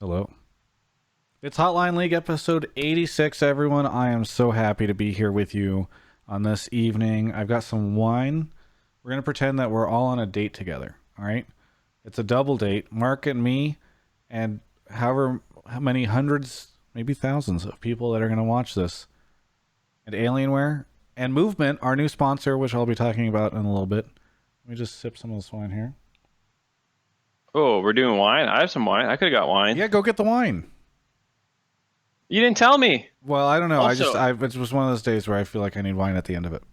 Hello. It's Hotline League episode 86, everyone. I am so happy to be here with you on this evening. I've got some wine. We're going to pretend that we're all on a date together, all right? It's a double date. Mark and me and how many hundreds, maybe thousands of people that are going to watch this. And Alienware and Movement, our new sponsor, which I'll be talking about in a little bit. Let me just sip some of this wine here. Oh, we're doing wine? I have some wine. I could have got wine. Yeah, go get the wine. You didn't tell me. Well, I don't know. Also, It was one of those days where I feel like I need wine at the end of it.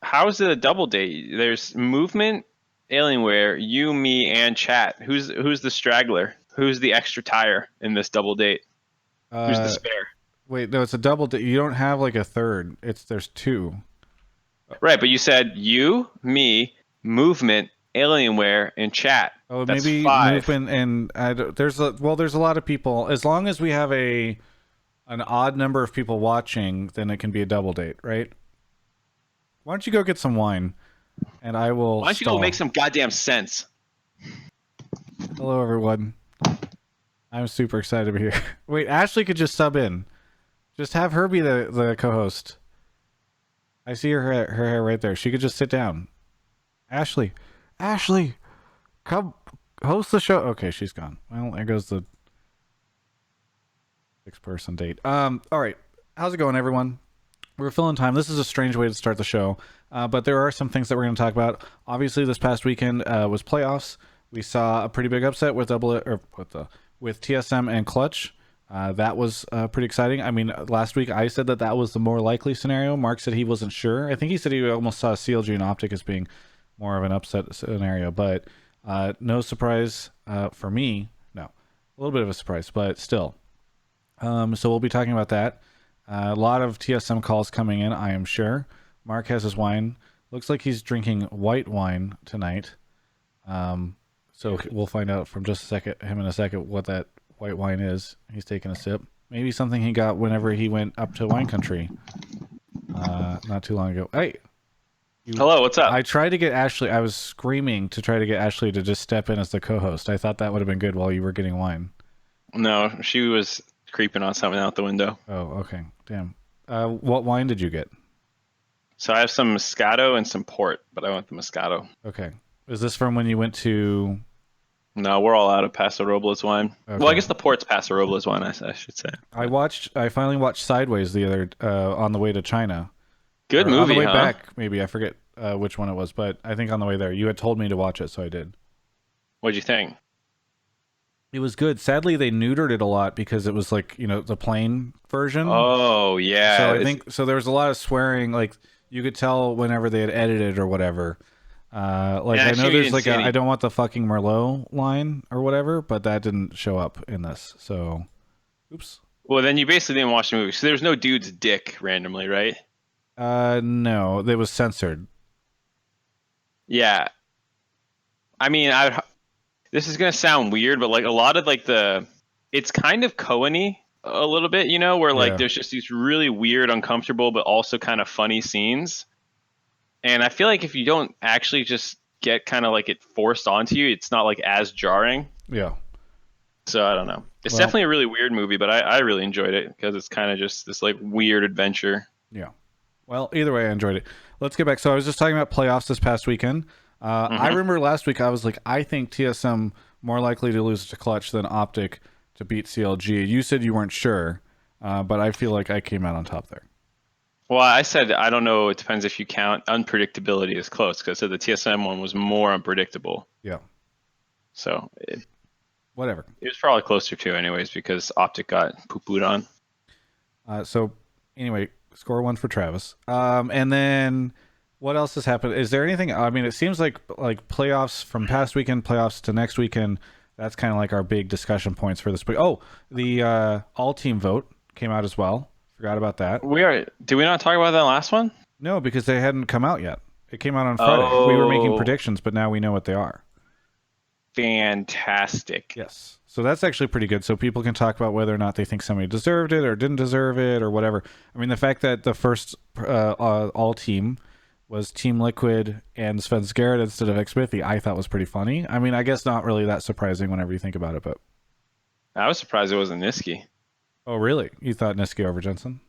how is it a double date? There's movement, Alienware, you, me, and chat. Who's the straggler? Who's the extra tire in this double date? Who's the spare? Wait, no, it's a double date. You don't have like a third. There's two. Right, but you said you, me, movement, Alienware, and chat. Oh, That's maybe five. Movement and there's a lot of people. As long as we have an odd number of people watching, then it can be a double date, right? Why don't you go get some wine, and I will Why don't you go stall. make some goddamn sense? Hello, everyone. I'm super excited to be here. Wait, Ashley could just sub in. Just have her be the co-host. I see her hair right there. She could just sit down. Ashley, come host the show. Okay, she's gone. Well, there goes the 6-person date. All right. How's it going, everyone? We're filling time. This is a strange way to start the show, but there are some things that we're going to talk about. Obviously, this past weekend was playoffs. We saw a pretty big upset with with TSM and Clutch. That was pretty exciting. I mean, last week I said that was the more likely scenario. Mark said he wasn't sure. I think he said he almost saw CLG and Optic as being more of an upset scenario, but no surprise for me. No, a little bit of a surprise, but still. So we'll be talking about that. A lot of TSM calls coming in, I am sure. Mark has his wine. Looks like he's drinking white wine tonight. So we'll find out from him in a second, what that white wine is. He's taking a sip. Maybe something he got whenever he went up to wine country not too long ago. Hey. Hello, what's up? I tried to get Ashley. I was screaming to try to get Ashley to just step in as the co-host. I thought that would have been good while you were getting wine. No, she was creeping on something out the window. Oh, okay. Damn. What wine did you get? So I have some Moscato and some port, but I want the Moscato. Okay. Is this from when you went to... No, we're all out of Paso Robles wine. Okay. Well, I guess the port's Paso Robles wine, I should say. I finally watched Sideways the other on the way to China. Good Or movie, on the way huh? back, maybe. I forget which one it was, but I think on the way there. You had told me to watch it, so I did. What'd you think? It was good. Sadly, they neutered it a lot because it was like, the plain version. Oh, yeah. So I think there was a lot of swearing. Like you could tell whenever they had edited or whatever. Like Yeah, I know actually, there's we like didn't see I any. don't want the fucking Merlot line or whatever, but that didn't show up in this. So, oops. Well, then you basically didn't watch the movie. So there was no dude's dick randomly, right? No, it was censored. Yeah. I mean, this is gonna sound weird, but like a lot of like it's kind of Cohen-y a little bit, where like Yeah. there's just these really weird, uncomfortable, but also kind of funny scenes. And I feel like if you don't actually just get kind of like it forced onto you, it's not like as jarring. Yeah. So I don't know. It's Well- definitely a really weird movie, but I really enjoyed it because it's kind of just this like weird adventure. Yeah. Well, either way, I enjoyed it. Let's get back. So I was just talking about playoffs this past weekend. I remember last week I was like, I think TSM more likely to lose to Clutch than Optic to beat CLG. You said you weren't sure, but I feel like I came out on top there. Well, I said I don't know. It depends if you count unpredictability as close because I said the TSM one was more unpredictable. Yeah. So it Whatever. was probably closer to anyways because Optic got poo-pooed on. So anyway, score 1 for Travis. And then what else has happened? Is there anything? I mean, it seems like playoffs from past weekend, playoffs to next weekend. That's kind of like our big discussion points for this week. Oh, the all-team vote came out as well. Forgot about that. Did we not talk about that last one? No, because they hadn't come out yet. It came out on Friday. We were making Oh. predictions, but now we know what they are. Fantastic. Yes. So that's actually pretty good. So people can talk about whether or not they think somebody deserved it or didn't deserve it or whatever. I mean, the fact that the first all team was Team Liquid and Sven Garrett instead of Xmithy, I thought was pretty funny. I mean, I guess not really that surprising whenever you think about it, but I was surprised it wasn't Niski. Oh, really? You thought Niski over Jensen?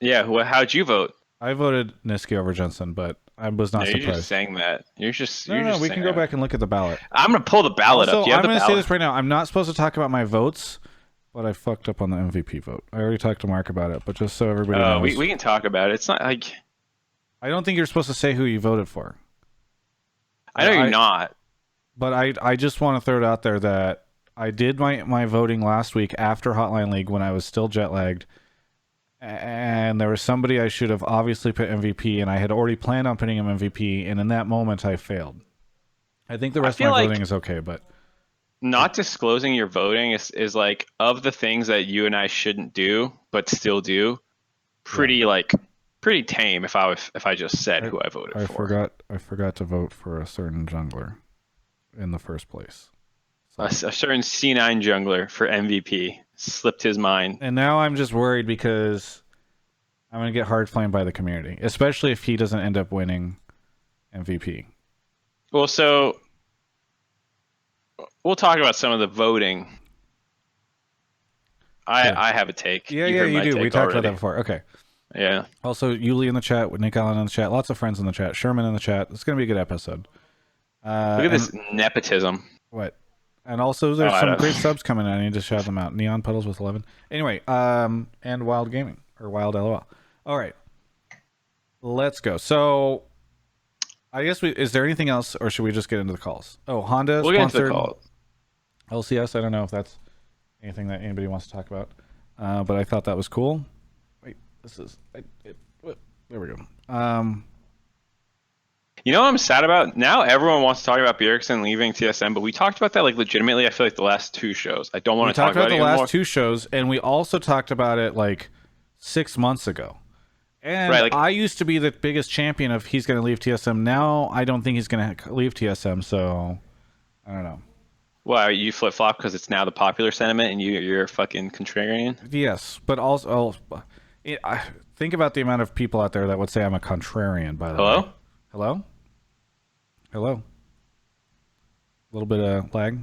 Yeah, how'd you vote? I voted Niski over Jensen, but I was No, not you're just surprised. saying that. No, You're no, just we saying can go that. back and look at the ballot. I'm gonna pull the ballot up. Also, Do you have I'm the going to say ballot? this right now. I'm not supposed to talk about my votes, but I fucked up on the MVP vote. I already talked to Mark about it, but just so everybody knows. We can talk about it. It's not like I don't think you're supposed to say who you voted for. I know you're not. But I just want to throw it out there that I did my voting last week after Hotline League when I was still jet lagged. And there was somebody I should have obviously put MVP, and I had already planned on putting him MVP, and in that moment I failed. I think the I rest of feel my like voting is okay, but not disclosing your voting is like of the things that you and I shouldn't do, but still do. yeah. Pretty tame if I just said who I voted for. I forgot to vote for a certain jungler in the first place. So. A certain C9 jungler for MVP slipped his mind. And now I'm just worried because I'm going to get hard flamed by the community, especially if he doesn't end up winning MVP. Well, so we'll talk about some of the voting. I have a take. Yeah, You yeah, heard you my do. take We talked already. about that before. Okay. Yeah. Also, Yuli in the chat, with Nick Allen in the chat, lots of friends in the chat, Sherman in the chat. It's going to be a good episode. Look at this nepotism. What? And also, there's some great subs coming in. I need to shout them out. Neon Puddles with 11. Anyway, and Wild Gaming or Wild LOL. All right, let's go. So, I guess is there anything else, or should we just get into the calls? Oh, Honda We'll sponsored get into the call. LCS. I don't know if that's anything that anybody wants to talk about, but I thought that was cool. Wait, this is there we go. You know what I'm sad about? Now everyone wants to talk about Bjergsen leaving TSM, but we talked about that like legitimately. I feel like the last two shows. I don't want to talk about it the anymore. last two shows, and we also talked about it like 6 months ago. And right, like, I used to be the biggest champion of he's going to leave TSM. Now I don't think he's going to leave TSM, so I don't know. Why you flip flop because it's now the popular sentiment and you're a fucking contrarian? Yes, but also think about the amount of people out there that would say I'm a contrarian. By the way, hello. A little bit of lag.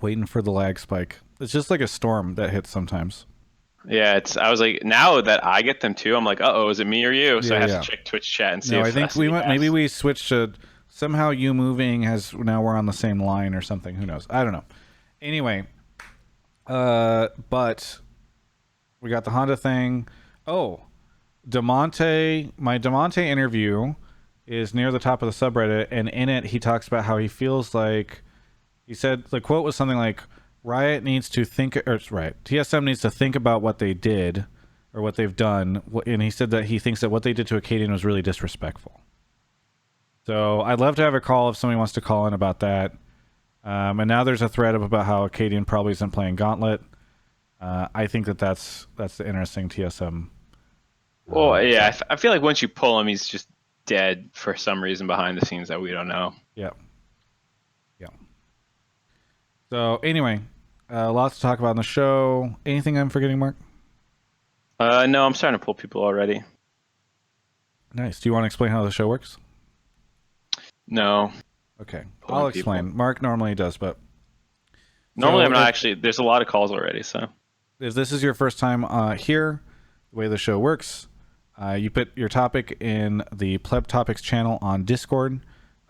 Waiting for the lag spike. It's just like a storm that hits sometimes. Yeah, I was like, now that I get them too, I'm like, uh-oh, is it me or you? So I have to check Twitch chat and see. No, if I think maybe we switched to somehow you moving has now we're on the same line or something. Who knows? I don't know. Anyway, but we got the Honda thing. Oh, my DeMonte interview is near the top of the subreddit, and in it he talks about how he feels like he said the quote was something like TSM needs to think about what they did or what they've done, and he said that he thinks that what they did to Acadian was really disrespectful. So I'd love to have a call if somebody wants to call in about that. And now there's a thread up about how Acadian probably isn't playing Gauntlet. I think that's the interesting TSM. Well, yeah, I feel like once you pull him, he's just dead for some reason behind the scenes that we don't know. Yeah. So anyway, lots to talk about in the show. Anything I'm forgetting, Mark? No, I'm starting to pull people already. Nice. Do you want to explain how the show works? No. Okay, I'll explain. People. Mark normally does, but normally I'm not actually. There's a lot of calls already, so if this is your first time here, the way the show works, you put your topic in the Pleb Topics channel on Discord.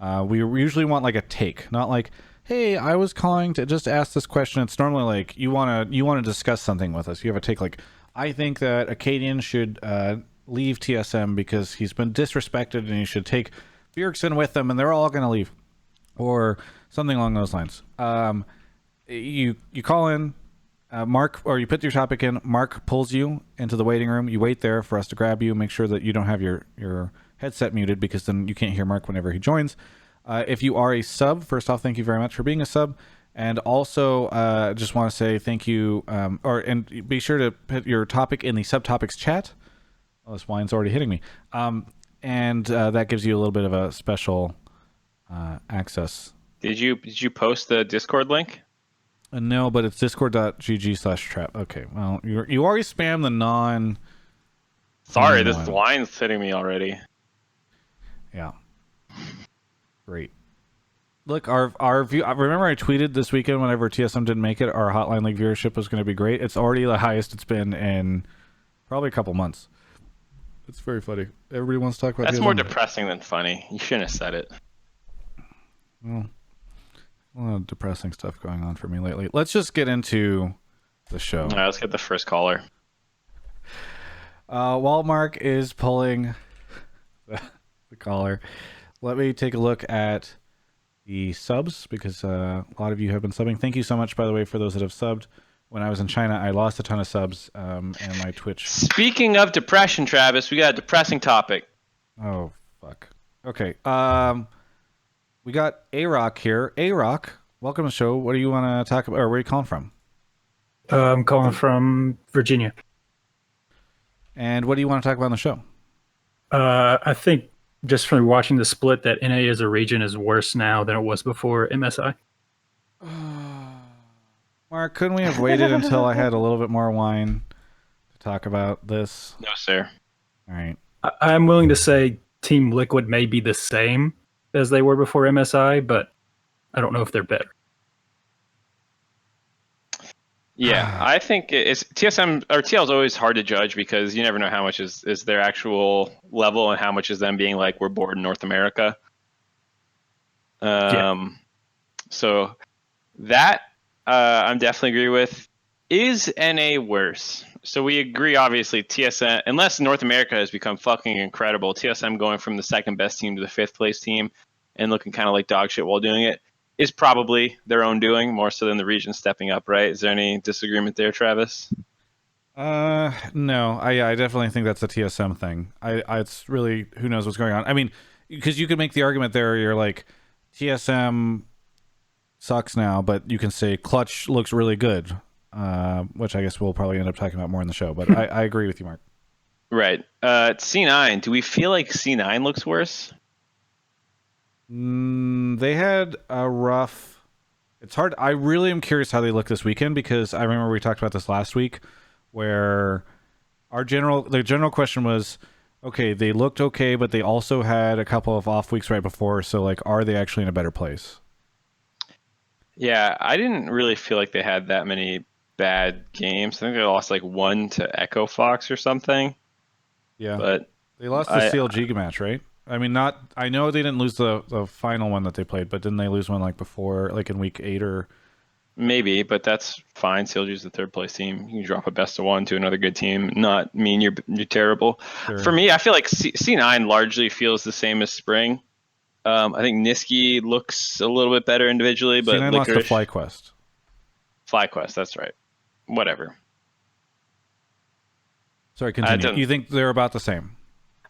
We usually want like a take, not like, hey, I was calling to just ask this question. It's normally like you want to discuss something with us. You have a take like, I think that Acadian should leave TSM because he's been disrespected and he should take Bjergsen with them and they're all going to leave. Or something along those lines. You call in, Mark, or you put your topic in. Mark pulls you into the waiting room. You wait there for us to grab you. Make sure that you don't have your headset muted because then you can't hear Mark whenever he joins. If you are a sub, first off, thank you very much for being a sub. And also, just want to say thank you, and be sure to put your topic in the subtopics chat. Oh, this wine's already hitting me. And that gives you a little bit of a special access. Did you post the Discord link? No, but it's discord.gg/trap. Okay, well, you already spammed the non. Sorry, this line's hitting me already. Yeah. Great. Look, our view. I remember I tweeted this weekend whenever TSM didn't make it, our Hotline League viewership was going to be great. It's already the highest it's been in probably a couple months. It's very funny. Everybody wants to talk about That's more TSM. depressing than funny. You shouldn't have said it. Well, a lot of depressing stuff going on for me lately. Let's just get into the show. All right, let's get the first caller. While Mark is pulling the caller, let me take a look at the subs because a lot of you have been subbing. Thank you so much, by the way, for those that have subbed. When I was in China, I lost a ton of subs, and my Twitch. Speaking of depression, Travis, we got a depressing topic. Oh fuck. Okay. We got A Rock here. A Rock, welcome to the show. What do you want to talk about? Or where are you calling from? I'm calling from Virginia. And what do you want to talk about on the show? I think just from watching the split that NA as a region is worse now than it was before MSI. Mark, couldn't we have waited until I had a little bit more wine to talk about this? No, sir. All right. I'm willing to say Team Liquid may be the same as they were before MSI, but I don't know if they're better. Yeah, I think it's TSM or TL is always hard to judge because you never know how much is their actual level and how much is them being like we're bored in North America. So that I'm definitely agree with. Is NA worse? So we agree, obviously, TSM, unless North America has become fucking incredible, TSM going from the second best team to the fifth place team and looking kind of like dog shit while doing it is probably their own doing more so than the region stepping up, right? Is there any disagreement there, Travis? No, I definitely think that's a TSM thing. It's really, who knows what's going on. I mean, because you could make the argument there, you're like, TSM sucks now, but you can say Clutch looks really good, which I guess we'll probably end up talking about more in the show, but I agree with you, Mark. Right. C9, do we feel like C9 looks worse? They had a rough. It's hard. I really am curious how they look this weekend because I remember we talked about this last week, where the general question was, okay, they looked okay, but they also had a couple of off weeks right before. So like, are they actually in a better place? Yeah, I didn't really feel like they had that many bad games. I think they lost like one to Echo Fox or something. Yeah, but they lost the CLG match, right? I mean, not. I know they didn't lose the final one that they played, but didn't they lose one like before, like in week 8 or? Maybe, but that's fine. CLG's the third place team. You can drop a best of one to another good team. Not mean you're terrible. Sure. For me, I feel like C9 largely feels the same as Spring. I think Niski looks a little bit better individually, but C9 lost to FlyQuest. FlyQuest, that's right. Whatever. Sorry, continue. You think they're about the same?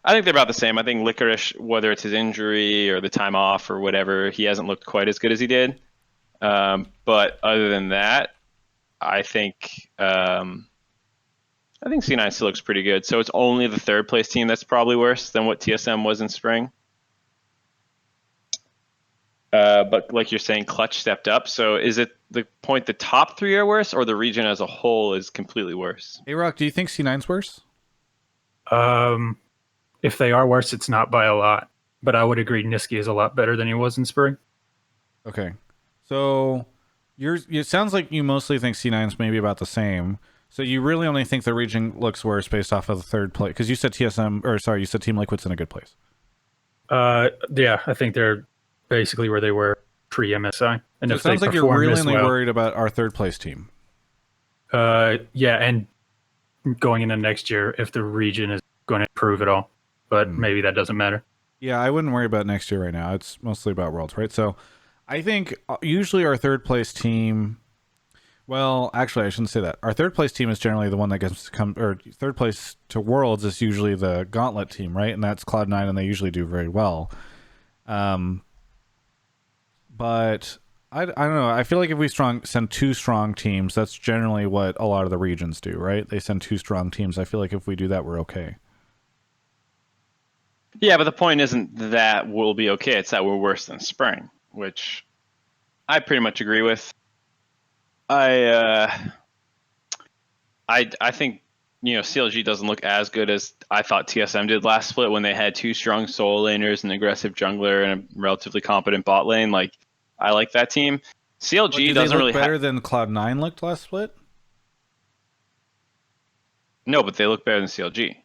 I think they're about the same. I think Licorice, whether it's his injury or the time off or whatever, he hasn't looked quite as good as he did. But other than that, I think C9 still looks pretty good. So it's only the third place team that's probably worse than what TSM was in spring. But like you're saying, Clutch stepped up. So is it the point the top three are worse or the region as a whole is completely worse? Hey, Rock, do you think C9's worse? If they are worse, it's not by a lot. But I would agree Niski is a lot better than he was in spring. Okay. So it sounds like you mostly think C9's maybe about the same. So you really only think the region looks worse based off of the third place? Because you said you said Team Liquid's in a good place. Yeah, I think they're basically where they were pre-MSI. And so if it sounds they like you're really only well, worried about our third place team. Yeah, and going into next year, if the region is going to improve at all. But maybe that doesn't matter. Yeah, I wouldn't worry about next year right now. It's mostly about Worlds, right? So I think usually our third place team. Well, actually, I shouldn't say that. Our third place team is generally the one that gets third place to Worlds is usually the Gauntlet team, right? And that's Cloud9, and they usually do very well. But I don't know. I feel like if we send two strong teams, that's generally what a lot of the regions do, right? They send two strong teams. I feel like if we do that, we're okay. Yeah, but the point isn't that we'll be okay. It's that we're worse than spring, which I pretty much agree with. I think CLG doesn't look as good as I thought TSM did last split when they had two strong solo laners, an aggressive jungler, and a relatively competent bot lane. Like I like that team. CLG But do they doesn't look really better than Cloud9 looked last split? No, but they look better than CLG.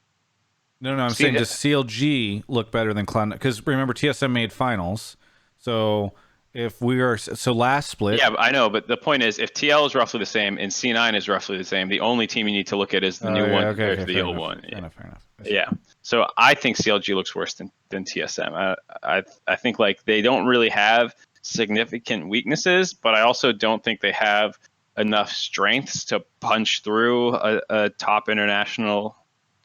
No, I'm saying does CLG look better than Cloud9? Because remember, TSM made finals. So if we are last split, Yeah, I know, but the point is, if TL is roughly the same and C9 is roughly the same, the only team you need to look at is the new one compared to the old one. Fair enough. Yeah. So I think CLG looks worse than TSM. I think like they don't really have significant weaknesses, but I also don't think they have enough strengths to punch through a top international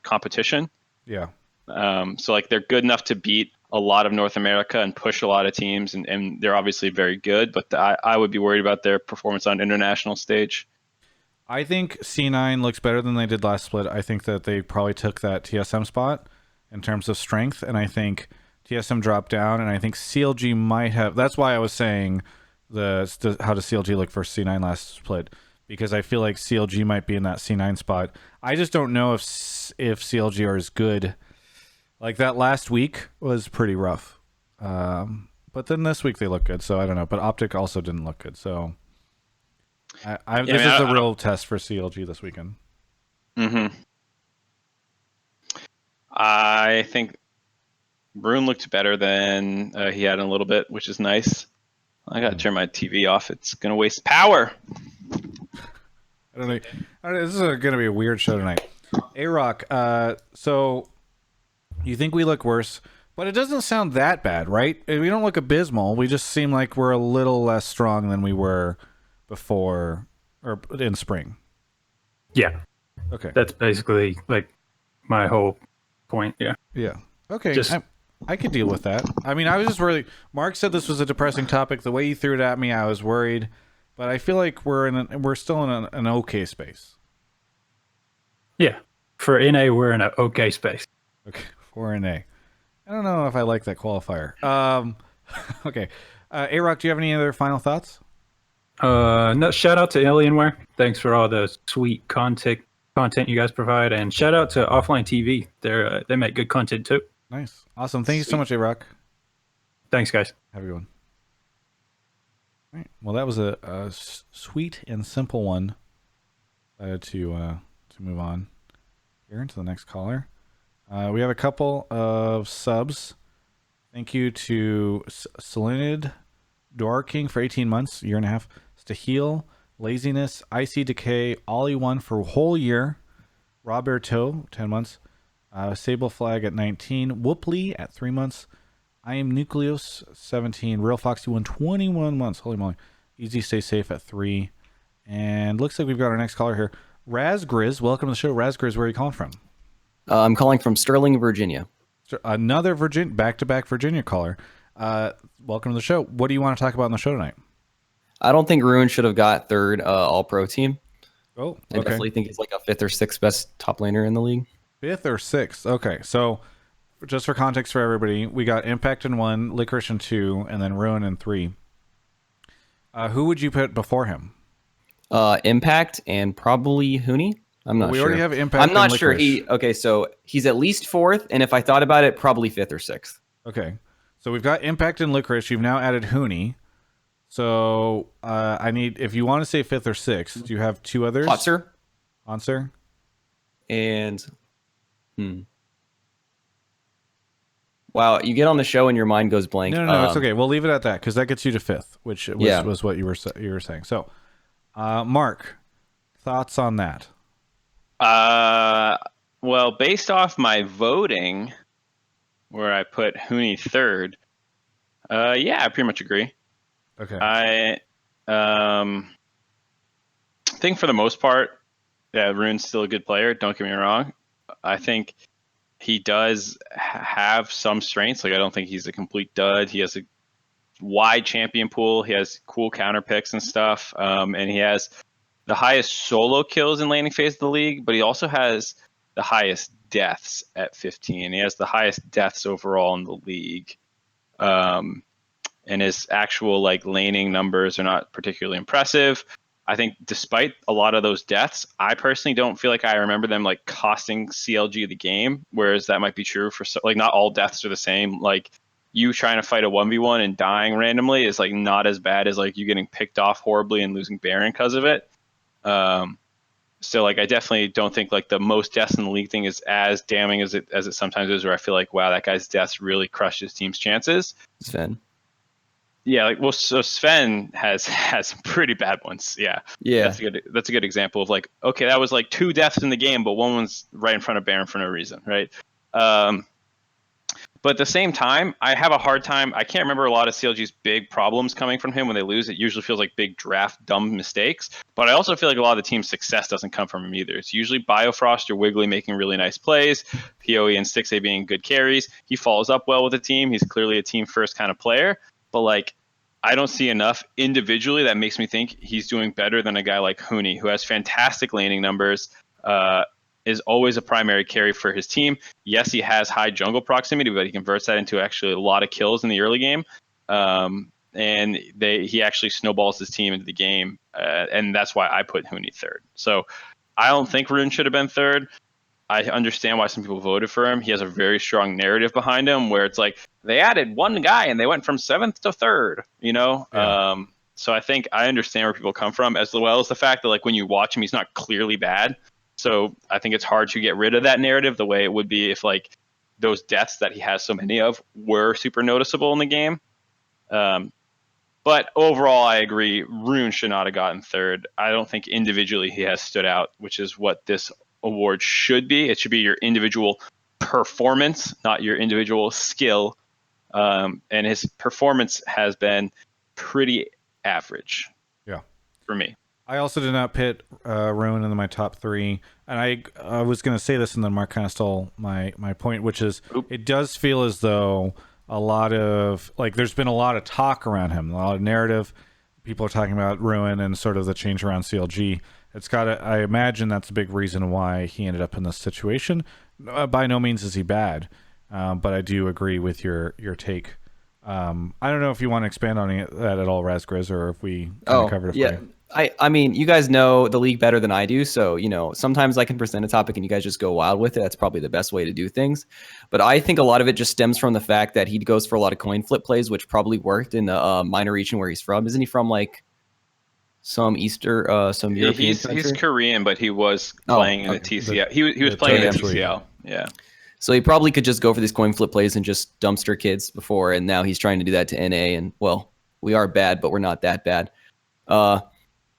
competition. Yeah. So like they're good enough to beat a lot of North America and push a lot of teams, and they're obviously very good, but I would be worried about their performance on international stage. I think C9 looks better than they did last split. I think that they probably took that TSM spot in terms of strength, and I think TSM dropped down, and I think CLG might have. That's why I was saying how does CLG look for C9 last split, because I feel like CLG might be in that C9 spot. I just don't know if CLG are as good. Like that last week was pretty rough, but then this week they look good. So I don't know. But Optic also didn't look good. So this is a real test for CLG this weekend. Mm-hmm. I think Rune looked better than he had in a little bit, which is nice. I gotta turn my TV off. It's gonna waste power. I don't know. This is gonna be a weird show tonight. A-Rock, so you think we look worse, but it doesn't sound that bad, right? We don't look abysmal. We just seem like we're a little less strong than we were before or in spring. Yeah. Okay. That's basically like my whole point. Yeah. Yeah. Okay. I could deal with that. I mean, I was just really. Mark said this was a depressing topic. The way you threw it at me, I was worried, but I feel like we're still in an okay space. Yeah. For NA, we're in an okay space. Okay. For NA. I don't know if I like that qualifier. Okay. A-Rock, do you have any other final thoughts? No, shout out to Alienware. Thanks for all the sweet content you guys provide, and shout out to Offline TV. They make good content too. Nice. Awesome. Thank you so much, A-Rock. Thanks, guys. Have a good one. All right. Well, that was a sweet and simple one. To move on here into the next caller. We have a couple of subs. Thank you to Salinid Dorking for 18 months, year and a half. Stahil, Laziness, Icy Decay, Ollie1 for a whole year. Roberto, 10 months. Sable Flag at 19. Whoopley at 3 months. I am Nucleus, 17. Real Foxy 1, 21 months. Holy moly. Easy Stay Safe at 3. And looks like we've got our next caller here. Razgriz, welcome to the show. Razgriz, where are you calling from? I'm calling from Sterling, Virginia. Another back-to-back Virginia caller. Welcome to the show. What do you want to talk about on the show tonight? I don't think Ruin should have got third All-Pro team. Oh, okay. I definitely think he's like a 5th or 6th best top laner in the league. 5th or 6th. Okay, so just for context for everybody, we got Impact in 1, Licorice in 2, and then Ruin in 3. Who would you put before him? Impact and probably Huni. I'm not sure. We already have Impact. I'm not sure. So he's at least 4th, and if I thought about it, probably 5th or 6th. Okay, so we've got Impact and Licorice. You've now added Huni. So I need, if you want to say 5th or 6th, do you have 2 others? Hotzer. And wow, you get on the show and your mind goes blank. No, it's okay. We'll leave it at that because that gets you to 5th, which was what you were saying. So, Mark, thoughts on that? Well, based off my voting, where I put Huni 3rd, yeah, I pretty much agree. Okay. I think for the most part, yeah, Rune's still a good player. Don't get me wrong. I think he does have some strengths. Like, I don't think he's a complete dud. He has a wide champion pool. He has cool counter picks and stuff. And he has the highest solo kills in laning phase of the league, but he also has the highest deaths at 15. He has the highest deaths overall in the league. And his actual like laning numbers are not particularly impressive. I think despite a lot of those deaths, I personally don't feel like I remember them like costing CLG the game, whereas that might be true for like not all deaths are the same. Like you trying to fight a 1v1 and dying randomly is like not as bad as like you getting picked off horribly and losing Baron because of it. So like I definitely don't think like the most deaths in the league thing is as damning as it sometimes is, where I feel like, wow, that guy's deaths really crushed his team's chances. Sven. Yeah, like, well, so Sven has some pretty bad ones. Yeah, Yeah. that's a good example of like, okay, that was like 2 deaths in the game, but one was right in front of Baron for no reason, right? But at the same time, I have a hard time. I can't remember a lot of CLG's big problems coming from him when they lose. It usually feels like big draft dumb mistakes. But I also feel like a lot of the team's success doesn't come from him either. It's usually Biofrost or Wiggly making really nice plays, PoE and Stixxay being good carries. He follows up well with the team. He's clearly a team first kind of player. But like, I don't see enough individually that makes me think he's doing better than a guy like Huni, who has fantastic laning numbers, is always a primary carry for his team. Yes, he has high jungle proximity, but he converts that into actually a lot of kills in the early game. And he actually snowballs his team into the game. And that's why I put Huni third. So I don't think Rune should have been third. I understand why some people voted for him. He has a very strong narrative behind him where it's like they added one guy and they went from 7th to 3rd, you know? Yeah. So I think I understand where people come from, as well as the fact that like when you watch him, he's not clearly bad. So I think it's hard to get rid of that narrative the way it would be if like those deaths that he has so many of were super noticeable in the game. But overall, I agree. Rune should not have gotten third. I don't think individually he has stood out, which is what this award should be. It should be your individual performance, not your individual skill. And his performance has been pretty average. Yeah. For me. I also did not pit Rune in my top 3, and I was going to say this, and then Mark kind of stole my point, which is it does feel as though a lot of like there's been a lot of talk around him, a lot of narrative. People are talking about Rune and sort of the change around CLG. I imagine that's a big reason why he ended up in this situation. By no means is he bad, but I do agree with your take. I don't know if you want to expand on that at all, Razgriz, or if we kind of covered it for you. I mean, you guys know the league better than I do, so you know sometimes I can present a topic and you guys just go wild with it. That's probably the best way to do things. But I think a lot of it just stems from the fact that he goes for a lot of coin flip plays, which probably worked in the minor region where he's from. Isn't he from like some some European country? He's Korean, but he was playing in the TCL. He was playing in the TCL. Yeah. So he probably could just go for these coin flip plays and just dumpster kids before, and now he's trying to do that to NA. And well, we are bad, but we're not that bad.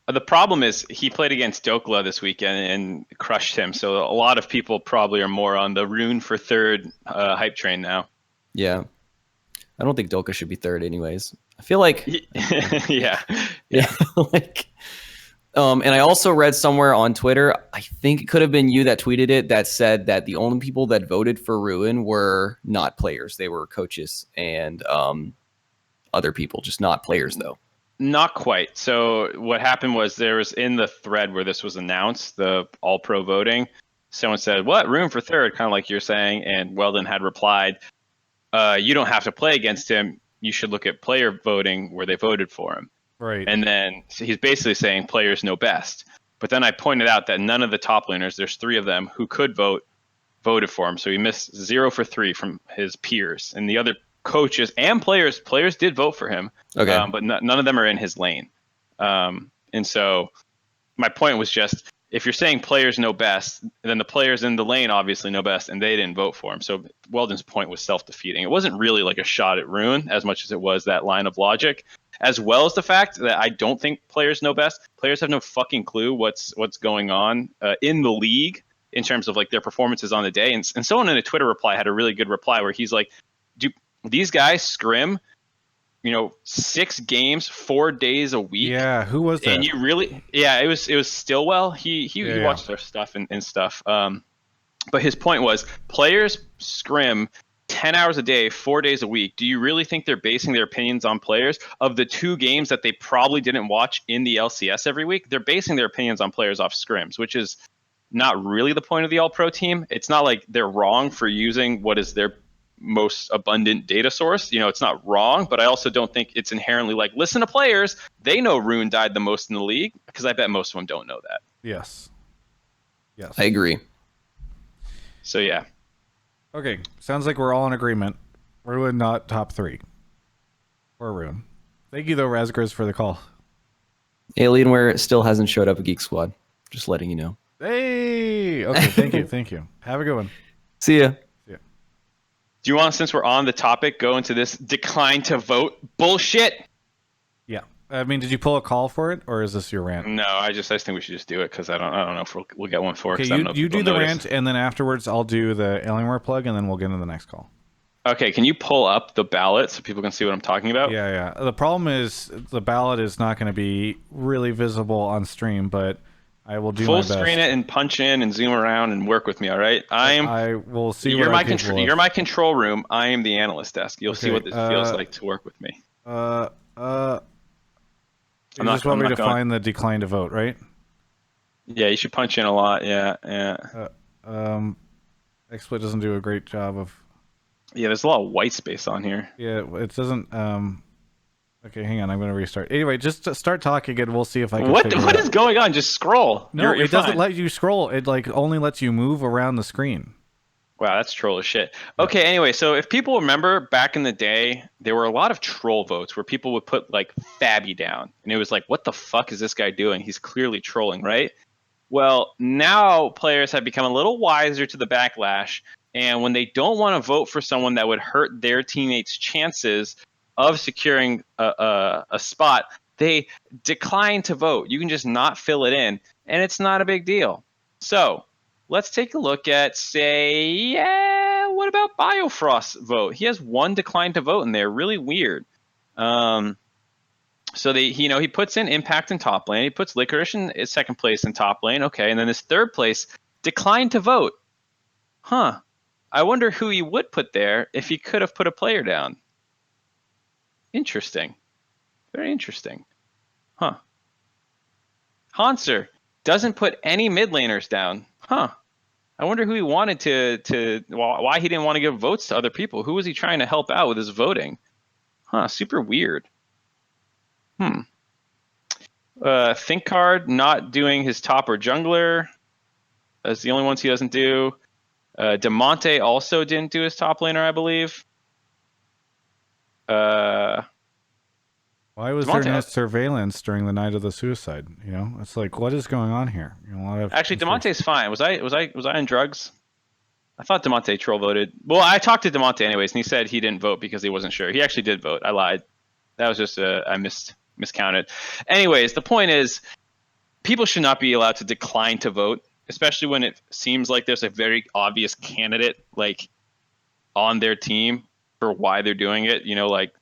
The problem is he played against Dokla this weekend and crushed him. So a lot of people probably are more on the Rune for third hype train now. Yeah. I don't think Dokla should be third anyways. I feel like... yeah. like, and I also read somewhere on Twitter, I think it could have been you that tweeted it, that said that the only people that voted for Rune were not players. They were coaches and other people, just not players though. Not quite. So what happened was there was in the thread where this was announced, the all-pro voting, someone said, what, Rune for third, kind of like you're saying, and Weldon had replied, you don't have to play against him. You should look at player voting where they voted for him. Right. And then so he's basically saying players know best. But then I pointed out that none of the top laners, there's 3 of them who could vote, voted for him. So he missed 0 for 3 from his peers. And the other coaches and players did vote for him. Okay. But none of them are in his lane. And so my point was just, if you're saying players know best, then the players in the lane obviously know best, and they didn't vote for him. So Weldon's point was self-defeating. It wasn't really like a shot at Rune as much as it was that line of logic, as well as the fact that I don't think players know best. Players have no fucking clue what's going on in the league in terms of like their performances on the day. And someone in a Twitter reply had a really good reply where he's like, do these guys scrim, 6 games, 4 days a week? Yeah, who was that? And you really, it was Stillwell. He watched their stuff and stuff. But his point was, players scrim 10 hours a day, 4 days a week. Do you really think they're basing their opinions on players? Of the 2 games that they probably didn't watch in the LCS every week, they're basing their opinions on players off scrims, which is not really the point of the All-Pro team. It's not like they're wrong for using what is their most abundant data source. It's not wrong, but I also don't think it's inherently like, listen to players. They know Rune died the most in the league, because I bet most of them don't know that. Yes. I agree. So, yeah. Okay. Sounds like we're all in agreement. Ruin not top 3. Or Ruin. Thank you though, Razgriz, for the call. Alienware still hasn't showed up at Geek Squad. Just letting you know. Hey! Okay, thank you. Have a good one. See ya. Yeah. Do you want, since we're on the topic, go into this decline to vote bullshit? Yeah. I mean, did you pull a call for it, or is this your rant? No, I just think we should just do it because I don't know if we'll get one for it. Okay, 'Cause I don't know if you people do the notice. rant, and then afterwards I'll do the Alienware plug, and then we'll get into the next call. Okay, can you pull up the ballot so people can see what I'm talking about? Yeah. The problem is the ballot is not going to be really visible on stream, but I will do Full my best. screen it and punch in and zoom around and work with me. All right, I will see You're what my I'm capable of. You're my control room. I am the analyst desk. You'll see Okay, what it feels like to work with me. You I'm not- just want I'm me not to going. find the decline to vote, right? Yeah, you should punch in a lot. Yeah. XSplit doesn't do a great job of. Yeah, there's a lot of white space on here. Yeah, it doesn't. Okay, hang on. I'm going to restart. Anyway, just start talking, and we'll see if I can. What figure it out. is going on? Just scroll. No, You're it doesn't fine. let you scroll. It like only lets you move around the screen. Wow, that's troll as shit. Okay, anyway, so if people remember back in the day, there were a lot of troll votes where people would put like Fabby down. And it was like, what the fuck is this guy doing? He's clearly trolling, right? Well, now players have become a little wiser to the backlash. And when they don't want to vote for someone that would hurt their teammates' chances of securing a spot, they decline to vote. You can just not fill it in, and it's not a big deal. So let's take a look at, say, what about Biofrost's vote? He has one decline to vote in there. Really weird. So he puts in Impact in top lane. He puts Licorice in second place in top lane. Okay, and then his third place declined to vote. Huh. I wonder who he would put there if he could have put a player down. Interesting. Very interesting. Huh. Hanser doesn't put any mid laners down. Huh. I wonder who he wanted why he didn't want to give votes to other people. Who was he trying to help out with his voting? Huh, super weird. ThinkCard not doing his top or jungler. That's the only ones he doesn't do. DeMonte also didn't do his top laner, I believe. Why was there DeMonte- no surveillance during the night of the suicide? You know, it's like, what is going on here? You know, a lot of Actually, conspiracy. DeMonte's fine. Was I on drugs? I thought DeMonte troll voted. Well, I talked to DeMonte anyways, and he said he didn't vote because he wasn't sure. He actually did vote. I lied. That was just I miscounted. Anyways, the point is, people should not be allowed to decline to vote, especially when it seems like there's a very obvious candidate like on their team for why they're doing it. You know, like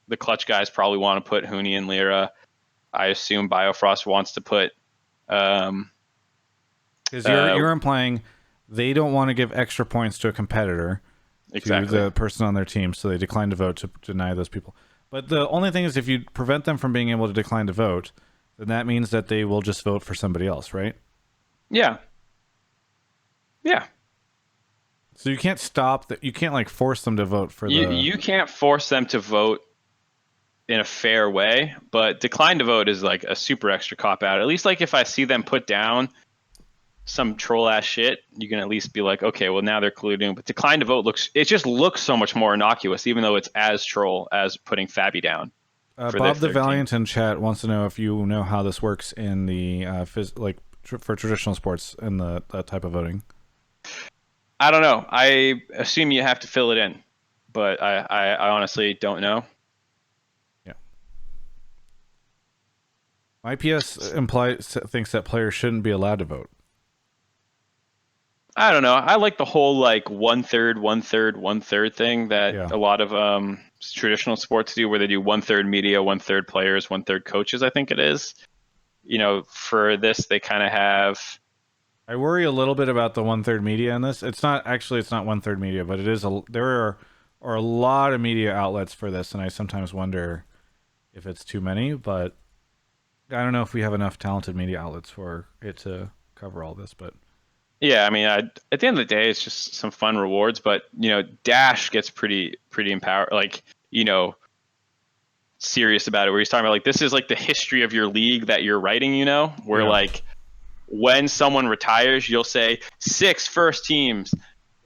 the clutch guys probably want to put Huni and Lyra. I assume Biofrost wants to put. Because you're implying they don't want to give extra points to a competitor, Exactly. to the person on their team, so they decline to vote to deny those people. But the only thing is, if you prevent them from being able to decline to vote, then that means that they will just vote for somebody else, right? Yeah. Yeah. So you can't stop that. You can't like force them to vote for You can't force them to vote in a fair way, but decline to vote is like a super extra cop out. At least like if I see them put down some troll ass shit, you can at least be like, okay, well now they're colluding. But decline to vote just looks so much more innocuous, even though it's as troll as putting Fabby down. for Bob their the third Valiant in chat wants to know if you know how this works in the for traditional sports and the type of voting. I don't know. I assume you have to fill it in, but I honestly don't know. Yeah. IPS thinks that players shouldn't be allowed to vote. I don't know. I like the whole like 1/3, 1/3, 1/3 thing that a lot of traditional sports do, where they do 1/3 media, 1/3 players, 1/3 coaches. I think it is. You know, for this, they kind of have. I worry a little bit about the 1/3 media in this. It's not 1/3 media, but it is there are a lot of media outlets for this, and I sometimes wonder if it's too many. But I don't know if we have enough talented media outlets for it to cover all this. But Yeah, I mean, at the end of the day, it's just some fun rewards. But you know, Dash gets pretty empowered, like, you know, serious about it. Where he's talking about like, this is like the history of your league that you're writing. You know, where like when someone retires, you'll say 6 first teams,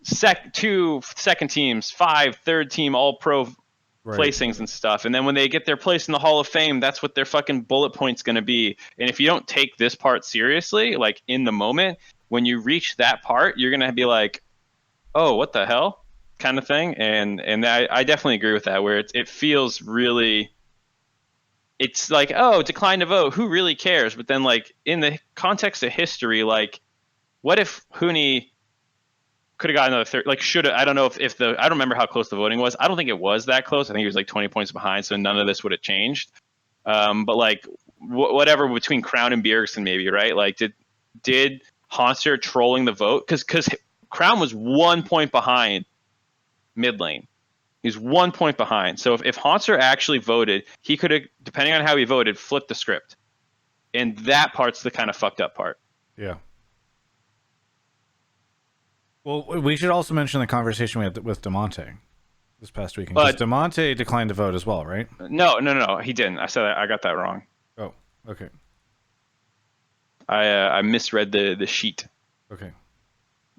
2 second teams, 5 third team all pro Right. placings and stuff. And then when they get their place in the Hall of Fame, that's what their fucking bullet point's going to be. And if you don't take this part seriously, like in the moment, when you reach that part, you're going to be like, oh, what the hell, kind of thing. And I definitely agree with that, where it feels really, it's like, oh, decline to vote, who really cares? But then, like, in the context of history, like, what if Hooney could have gotten another third, like, should have, I don't know if the, I don't remember how close the voting was. I don't think it was that close. I think he was like 20 points behind, so none of this would have changed. But like, whatever between Crown and Bjergsen, maybe, right? Like, did Honster trolling the vote? Because Crown was 1 point behind mid lane. He's 1 point behind. So if Honster actually voted, he could have, depending on how he voted, flipped the script. And that part's the kind of fucked up part. Yeah. Well, we should also mention the conversation we had with DeMonte this past weekend. Because DeMonte declined to vote as well, right? No, he didn't. I got that wrong. Oh, okay. I misread the sheet. Okay.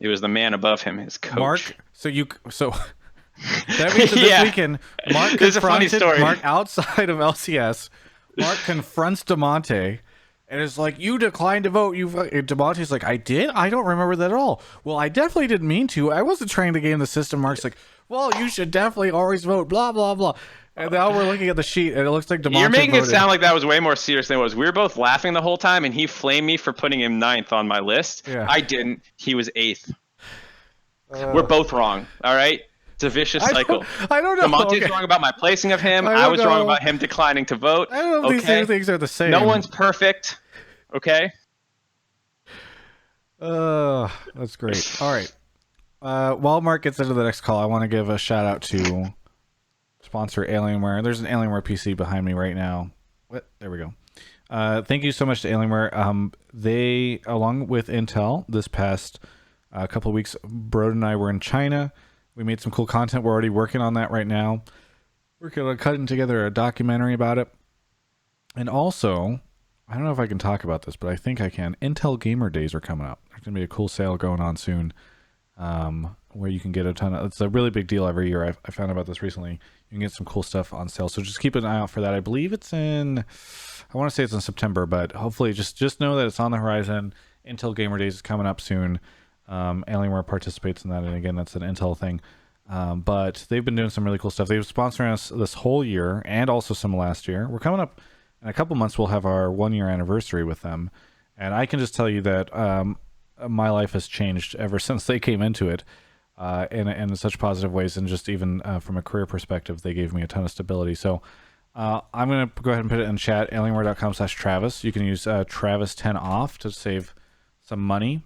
It was the man above him, his coach. Mark, so that means that this weekend, Mark This is a funny story. Mark outside of LCS. Mark confronts DeMonte and is like, "You declined to vote." DeMonte's like, "I did? I don't remember that at all." "Well, I definitely didn't mean to. I wasn't trying to game the system." Mark's like, "Well, you should definitely always vote." Blah blah blah. And now we're looking at the sheet, and it looks like DeMonte You're making voted. it sound like that was way more serious than it was. We were both laughing the whole time, and he flamed me for putting him 9th on my list. Yeah. I didn't. He was 8th. We're both wrong. All right. It's a vicious cycle. I don't know. DeMonte's wrong about my placing of him. I was wrong about him declining to vote. I don't know if these two things are the same. No one's perfect. Okay. That's great. All right. While Mark gets into the next call, I want to give a shout out to sponsor Alienware. There's an Alienware PC behind me right now. What? There we go. Thank you so much to Alienware. They, along with Intel, this past couple of weeks, Brodin and I were in China. We made some cool content. We're already working on that right now. Working on cutting together a documentary about it. And also, I don't know if I can talk about this, but I think I can. Intel Gamer Days are coming up. There's going to be a cool sale going on soon, where you can get a ton of... It's a really big deal every year. I found about this recently. You can get some cool stuff on sale. So just keep an eye out for that. I believe it's in... I want to say it's in September, but hopefully just know that it's on the horizon. Intel Gamer Days is coming up soon. Alienware participates in that, and again, that's an Intel thing. But they've been doing some really cool stuff. They've sponsored us this whole year, and also some last year. We're coming up in a couple months. We'll have our 1-year anniversary with them, and I can just tell you that my life has changed ever since they came into it, in such positive ways, and just even from a career perspective, they gave me a ton of stability. So I'm going to go ahead and put it in chat, alienware.com/Travis. You can use Travis10 off to save some money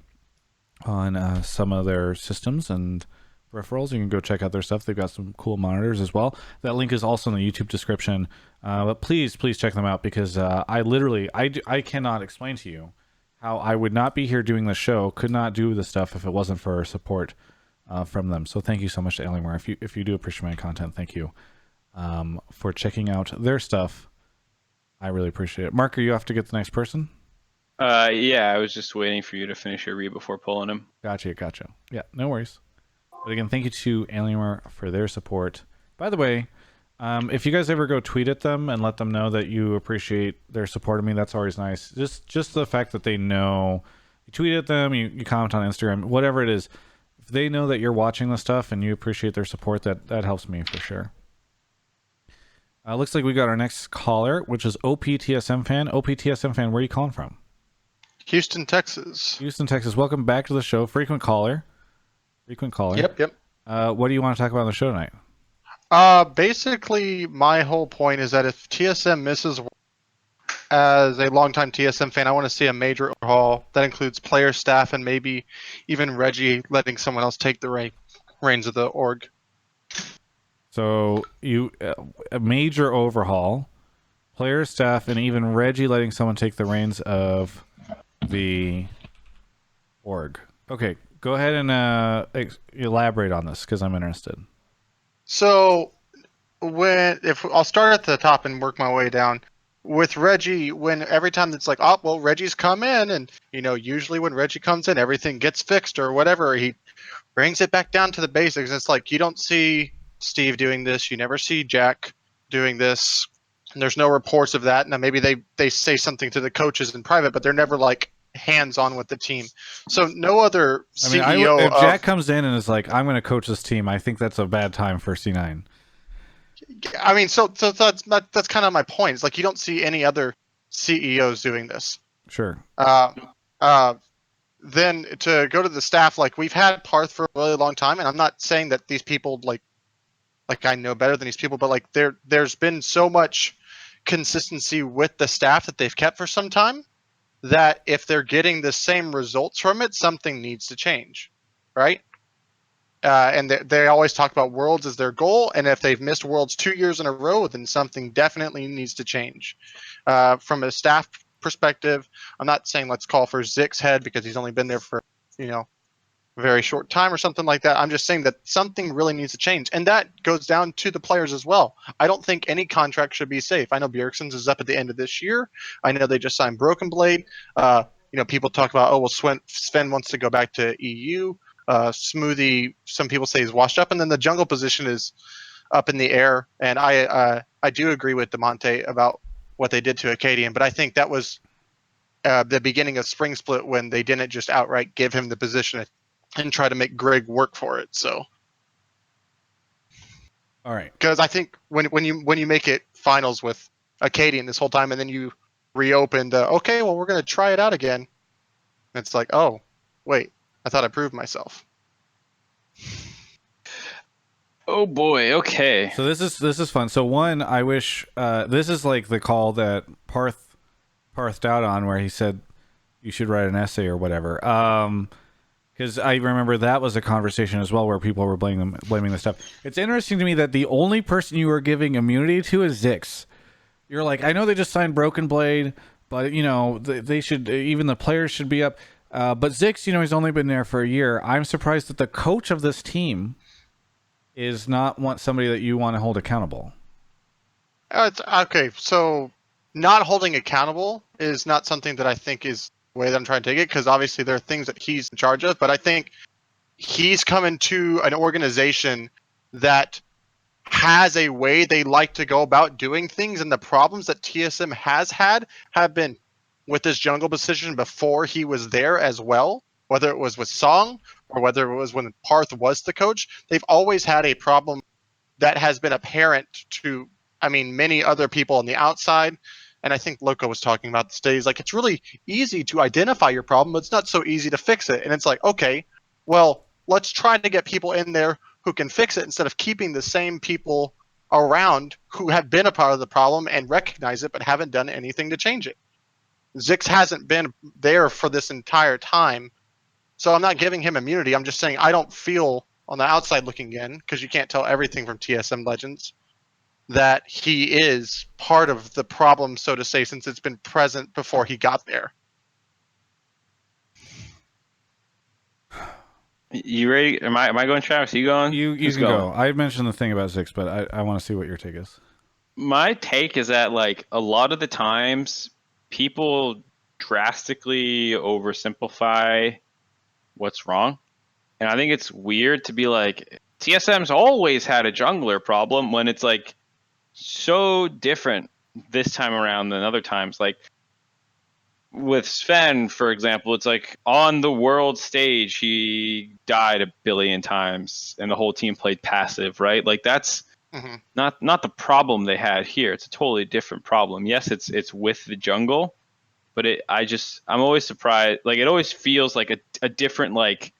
on some of their systems and peripherals. You can go check out their stuff. They've got some cool monitors as well. That link is also in the YouTube description. But please check them out, because I cannot explain to you how I would not be here doing the show, could not do the stuff if it wasn't for support from them. So thank you so much to Alienware. If you do appreciate my content, thank you for checking out their stuff. I really appreciate it. Mark, are you off to get the next person? Yeah, I was just waiting for you to finish your read before pulling him. Gotcha. Yeah, no worries. But again, thank you to Alienware for their support. By the way, if you guys ever go tweet at them and let them know that you appreciate their support of me, that's always nice. Just the fact that they know you tweet at them, you comment on Instagram, whatever it is. If they know that you're watching the stuff and you appreciate their support, that helps me for sure. Looks like we got our next caller, which is OPTSM fan. OPTSM fan, where are you calling from? Houston, Texas. Houston, Texas. Welcome back to the show. Frequent caller. Yep. What do you want to talk about on the show tonight? Basically, my whole point is that if TSM misses, as a longtime TSM fan, I want to see a major overhaul that includes player, staff, and maybe even Reggie letting someone else take the reins of the org. So a major overhaul, player, staff, and even Reggie letting someone take the reins of the org. Okay, go ahead and elaborate on this, because I'm interested. So, I'll start at the top and work my way down. with Reggie, when every time it's like, oh well, Reggie's come in, and usually when Reggie comes in, everything gets fixed or whatever. He brings it back down to the basics. It's like you don't see Steve doing this. You never see Jack doing this. And there's no reports of that. Now maybe they say something to the coaches in private, but they're never like hands on with the team. So no other I mean, CEO if Jack of. comes in and is like, "I'm going to coach this team," I think that's a bad time for C9. I mean, so that's kind of my point. It's like you don't see any other CEOs doing this. Sure. Uh, uh, then to go to the staff, like we've had Parth for a really long time, and I'm not saying that these people like I know better than these people, but like there's been so much consistency with the staff that they've kept for some time that if they're getting the same results from it, something needs to change, right? And they always talk about Worlds as their goal, and if they've missed Worlds 2 years in a row, then something definitely needs to change. From a staff perspective, I'm not saying let's call for Zix's head because he's only been there for a very short time or something like that. I'm just saying that something really needs to change, and that goes down to the players as well. I don't think any contract should be safe. I know Bjergsen's is up at the end of this year. I know they just signed Broken Blade. People talk about, oh well, Sven wants to go back to EU. Smoothie, some people say, is washed up, and then the jungle position is up in the air. And I do agree with DeMonte about what they did to Acadian, but I think that was the beginning of Spring Split when they didn't just outright give him the position and try to make Greg work for it. So, All right. because I think when you make it finals with Acadian this whole time, and then you reopen the okay, well we're gonna try it out again. It's like, oh, wait, I thought I proved myself. Oh boy. Okay. So this is fun. So one, I wish this is like the call that Parthed out on, where he said you should write an essay or whatever. Because I remember that was a conversation as well where people were blaming the stuff. It's interesting to me that the only person you are giving immunity to is Zix. You're like, I know they just signed Broken Blade, but they should, even the players should be up. But Zix, he's only been there for a year. I'm surprised that the coach of this team is not somebody that you want to hold accountable. It's, okay, so not holding accountable is not something that I think is the way that I'm trying to take it, because obviously there are things that he's in charge of, but I think he's coming to an organization that has a way they like to go about doing things, and the problems that TSM has had have been with this jungle position before he was there as well, whether it was with Song or whether it was when Parth was the coach. They've always had a problem that has been apparent to, many other people on the outside. And I think Loco was talking about this day. He's like, it's really easy to identify your problem, but it's not so easy to fix it. And it's like, okay, well, let's try to get people in there who can fix it instead of keeping the same people around who have been a part of the problem and recognize it but haven't done anything to change it. Zix hasn't been there for this entire time, so I'm not giving him immunity. I'm just saying I don't feel on the outside looking in, because you can't tell everything from TSM Legends, that he is part of the problem, so to say, since it's been present before he got there. You ready? Am I going, Travis? You going? You can go. I mentioned the thing about Zix, but I want to see what your take is. My take is that like a lot of the times people drastically oversimplify what's wrong. And I think it's weird to be like, TSM's always had a jungler problem, when it's like so different this time around than other times. Like with Sven, for example, it's like on the world stage, he died a billion times and the whole team played passive, right? Like that's not the problem they had here. It's a totally different problem. Yes, it's with the jungle, but I'm always surprised. Like it always feels like a different, like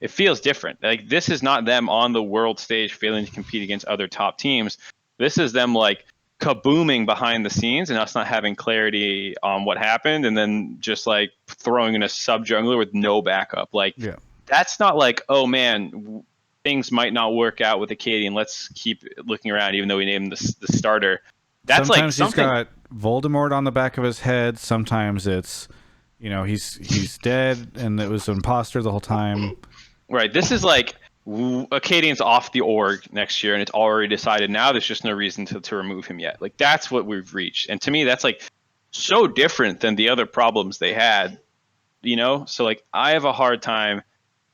it feels different. Like this is not them on the world stage failing to compete against other top teams. This is them like kabooming behind the scenes and us not having clarity on what happened, and then just like throwing in a sub jungler with no backup. Like that's not like, oh man, things might not work out with Acadian, let's keep looking around even though we named the starter. That's sometimes like he's got Voldemort on the back of his head. Sometimes it's he's dead and it was an imposter the whole time. Right. This is like Acadian's off the org next year, and it's already decided now. There's just no reason to remove him yet. Like, that's what we've reached, and to me, that's like so different than the other problems they had. You know, so like I have a hard time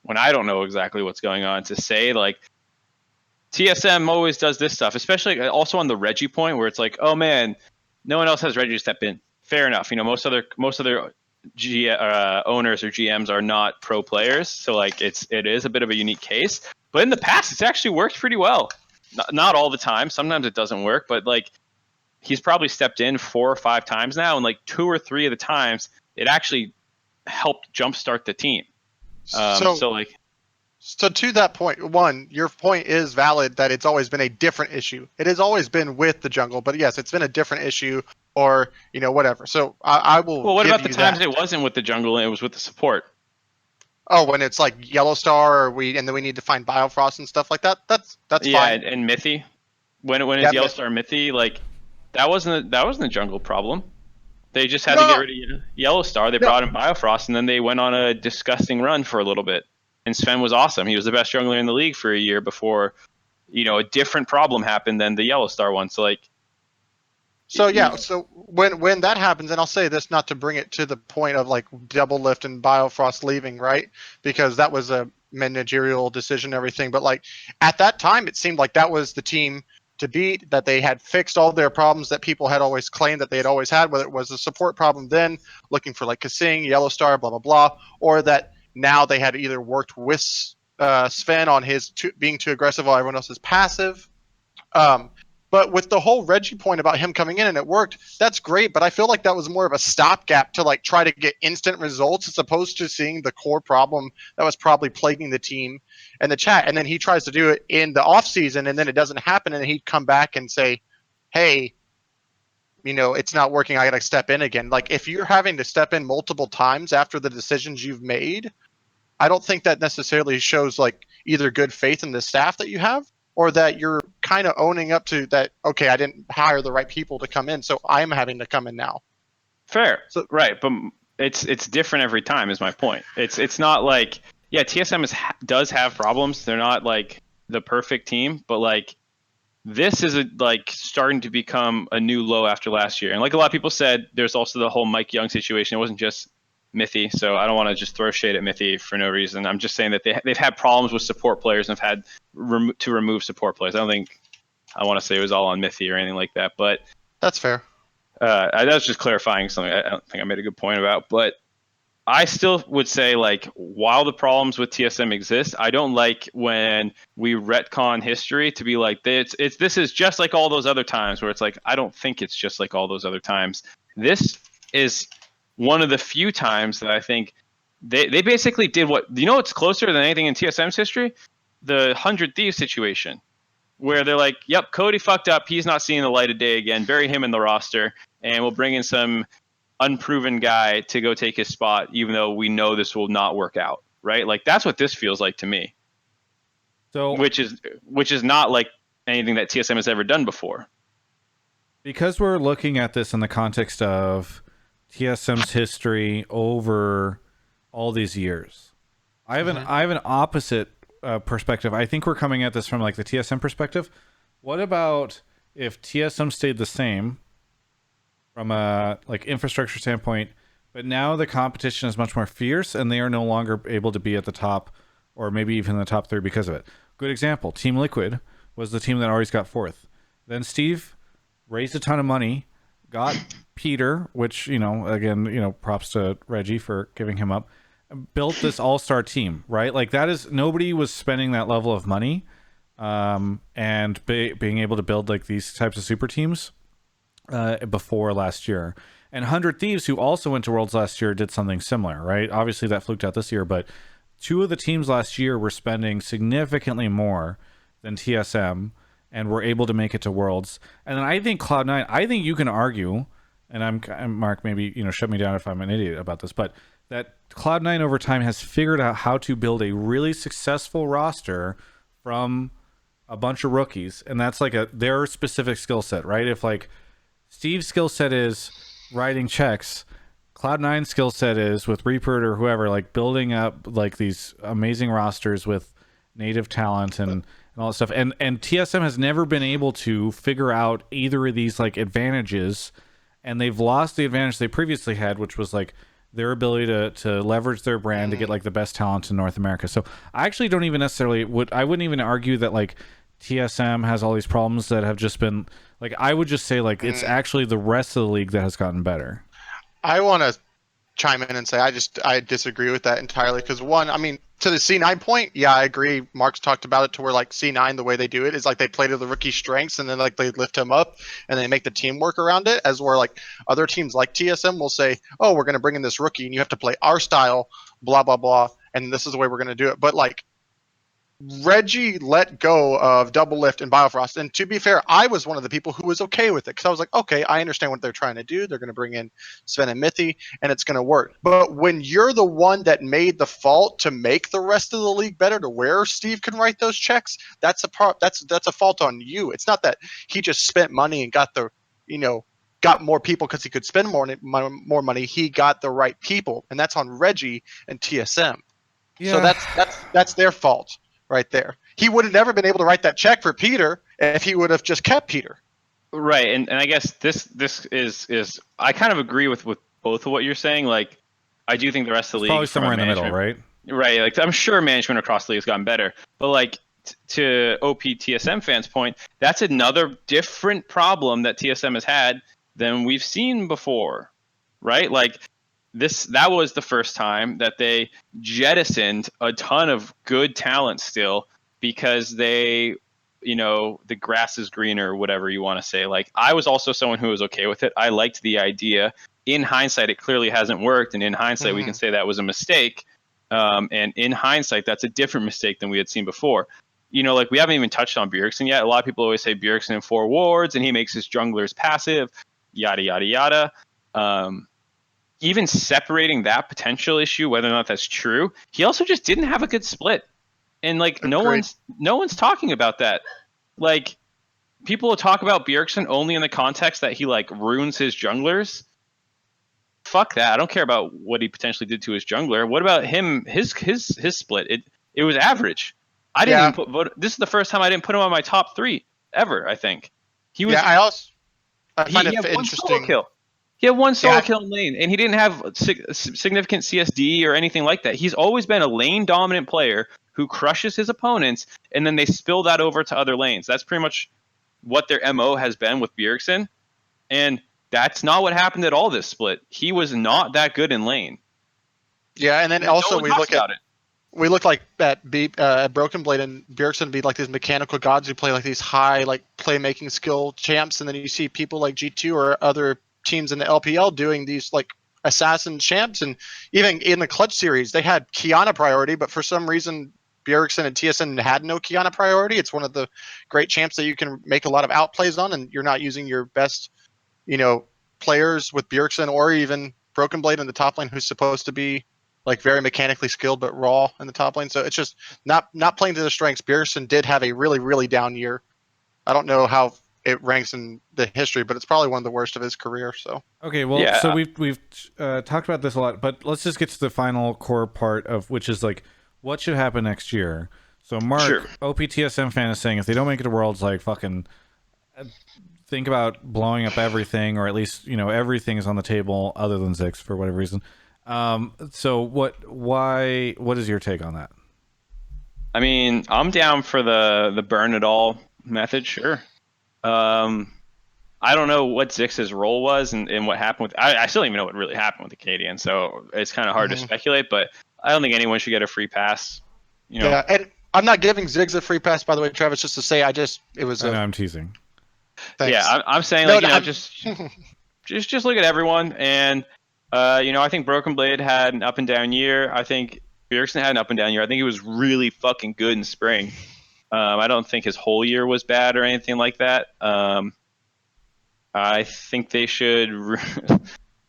when I don't know exactly what's going on to say like TSM always does this stuff, especially also on the Reggie point where it's like, oh man, no one else has Reggie to step in. Fair enough. You know, most other owners or GMs are not pro players, so like it is a bit of a unique case. But in the past, it's actually worked pretty well. Not all the time. Sometimes it doesn't work, but like he's probably stepped in 4 or 5 times now, and like 2 or 3 of the times it actually helped jumpstart the team. So to that point, one, your point is valid that it's always been a different issue. It has always been with the jungle, but yes, it's been a different issue, or whatever. So I will. Well, what give about the you times that. it wasn't with the jungle and it was with the support? Oh, when it's like Yellow Star, and then we need to find Biofrost and stuff like that. That's Yeah, fine. and Mithy, when it's Yeah, Yellow Star Mithy, like that wasn't a jungle problem. They just had to No, get rid of Yellow Star. They No. brought in Biofrost, and then they went on a disgusting run for a little bit. And Sven was awesome. He was the best jungler in the league for a year before, a different problem happened than the Yellow Star one. So like, So yeah, so when that happens, and I'll say this not to bring it to the point of like Double Lift and Biofrost leaving, right? Because that was a managerial decision and everything. But like at that time, it seemed like that was the team to beat, that they had fixed all their problems that people had always claimed that they had always had, whether it was a support problem then, looking for like Kasing, Yellow Star, blah, blah, blah, or that now they had either worked with Sven on his being too aggressive while everyone else is passive. But with the whole Reggie point about him coming in and it worked, that's great. But I feel like that was more of a stopgap to like try to get instant results as opposed to seeing the core problem that was probably plaguing the team and the chat. And then he tries to do it in the off season and then it doesn't happen. And he'd come back and say, hey, it's not working. I got to step in again. Like if you're having to step in multiple times after the decisions you've made, I don't think that necessarily shows like either good faith in the staff that you have, or that you're kind of owning up to that, okay, I didn't hire the right people to come in, so I'm having to come in now. fair, So- right? But it's different every time. Is my point. It's not like TSM does have problems. They're not like the perfect team, but like this is like starting to become a new low after last year. And like a lot of people said, there's also the whole Mike Young situation. It wasn't just Mithy, so I don't want to just throw shade at Mithy for no reason. I'm just saying that they've had problems with support players and have had to remove support players. I don't think I want to say it was all on Mithy or anything like that, but That's fair. I was just clarifying something I don't think I made a good point about. But I still would say, like, while the problems with TSM exist, I don't like when we retcon history to be like, this is just like all those other times, where it's like, I don't think it's just like all those other times. This is one of the few times that I think they basically did what, it's closer than anything in TSM's history? The 100 Thieves situation, where they're like, yep, Cody fucked up. He's not seeing the light of day again. Bury him in the roster, and we'll bring in some unproven guy to go take his spot, even though we know this will not work out, right? Like, that's what this feels like to me. So, Which is not like anything that TSM has ever done before. because we're looking at this in the context of TSM's history over all these years, I have an opposite perspective. I think we're coming at this from like the TSM perspective. What about if TSM stayed the same from a like infrastructure standpoint, but now the competition is much more fierce and they are no longer able to be at the top or maybe even the top 3 because of it? Good example, Team Liquid was the team that always got 4th. Then Steve raised a ton of money, got Peter, which, again, props to Reggie for giving him up, built this all-star team, right? Like, that is, nobody was spending that level of money and being able to build like these types of super teams before last year. And 100 Thieves, who also went to Worlds last year, did something similar, right? Obviously that fluked out this year, but 2 of the teams last year were spending significantly more than TSM and were able to make it to Worlds. And then I think Cloud9, I think you can argue, and I'm Mark, maybe shut me down if I'm an idiot about this, but that Cloud9 over time has figured out how to build a really successful roster from a bunch of rookies, and that's like their specific skill set, right? If like Steve's skill set is writing checks, Cloud9's skill set is with Reaper or whoever, like building up like these amazing rosters with native talent and all that stuff. And TSM has never been able to figure out either of these like advantages, and they've lost the advantage they previously had, which was like their ability to leverage their brand to get like the best talent in North America. So I actually don't even necessarily I wouldn't even argue that like TSM has all these problems that have just been like, I would just say like it's actually the rest of the league that has gotten better. I want to chime in and say I disagree with that entirely because one, I mean, to the C9 point, yeah, I agree. Mark's talked about it to where like C9, the way they do it is like they play to the rookie's strengths and then like they lift him up and they make the team work around it. As where like other teams like TSM will say, oh, we're going to bring in this rookie and you have to play our style, blah blah blah, and this is the way we're going to do it. But like Reggie let go of Double Lift and Biofrost. And to be fair, I was one of the people who was okay with it because I was like, okay, I understand what they're trying to do. They're going to bring in Sven and Mithy and it's going to work. But when you're the one that made the fault to make the rest of the league better to where Steve can write those checks, that's a fault on you. It's not that he just spent money and got the, got more people because he could spend more money. He got the right people, and that's on Reggie and TSM. Yeah. So that's their fault. Right there. He would have never been able to write that check for Peter if he would have just kept Peter. Right, and I guess this is I kind of agree with both of what you're saying. Like, I do think the rest of the league probably somewhere in the middle, right? Right, like I'm sure management across the league has gotten better, but like to OP TSM fans' point, that's another different problem that TSM has had than we've seen before, right? Like that was the first time that they jettisoned a ton of good talent still because they, the grass is greener or whatever you want to say. Like, I was also someone who was okay with it. I liked the idea. In hindsight, it clearly hasn't worked. And in hindsight, we can say that was a mistake. And in hindsight, that's a different mistake than we had seen before. Like, we haven't even touched on Bjergsen yet. A lot of people always say Bjergsen in 4 wards and he makes his junglers passive, yada, yada, yada. Even separating that potential issue, whether or not that's true, he also just didn't have a good split. And like no one's talking about that. Like, people will talk about Bjergsen only in the context that he like ruins his junglers. Fuck that. I don't care about what he potentially did to his jungler. What about him? His split. It was average. I didn't even put. This is the first time I didn't put him on my top 3 ever. I think he was. Yeah, I find he it had interesting. One solo kill. He had one solo kill in lane, and he didn't have significant CSD or anything like that. He's always been a lane dominant player who crushes his opponents, and then they spill that over to other lanes. That's pretty much what their MO has been with Bjergsen, and that's not what happened at all this split. He was not that good in lane. Yeah, and then And also we look like at Broken Blade and Bjergsen be like these mechanical gods who play like these high like playmaking skill champs, and then you see people like G2 or other teams in the LPL doing these like assassin champs, and even in the Clutch series they had Kiana priority, but for some reason Bjergsen and TSM had no Kiana priority. It's one of the great champs that you can make a lot of outplays on, and you're not using your best, players with Bjergsen or even Broken Blade in the top lane, who's supposed to be like very mechanically skilled but raw in the top lane. So it's just not playing to their strengths. Bjergsen did have a really, really down year. I don't know how it ranks in the history, but it's probably one of the worst of his career. So okay, well, Yeah. so we've talked about this a lot, but let's just get to the final core part of which is like what should happen next year. So Mark, Sure. OPTSM fan, is saying if they don't make it to Worlds, like fucking think about blowing up everything, or at least everything is on the table other than Ziggs for whatever reason. So what is your take on that? I mean, I'm down for the burn it all method, sure. I don't know what Zix's role was and what happened with. I still don't even know what really happened with the Canadian, so it's kind of hard to speculate. But I don't think anyone should get a free pass. Yeah, and I'm not giving Ziggs a free pass, by the way, Travis. Just to say, I know I'm teasing. Thanks. Yeah, I'm saying just look at everyone, and I think Broken Blade had an up and down year. I think Bjergsen had an up and down year. I think he was really fucking good in spring. I don't think his whole year was bad or anything like that. I think they should.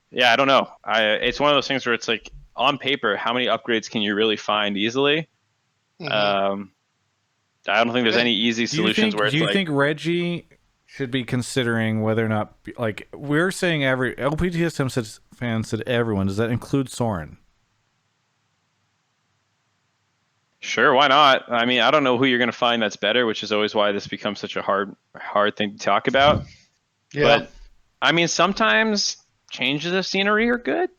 Yeah, I don't know. It's one of those things where it's like on paper, how many upgrades can you really find easily? I don't think there's any easy solutions where it's do you think Reggie should be considering whether or not, like we're saying, every LPTSM fan said everyone. Does that include Soren? Sure, why not? I mean, I don't know who you're going to find that's better, which is always why this becomes such a hard thing to talk about. Yeah. But I mean, sometimes changes of scenery are good.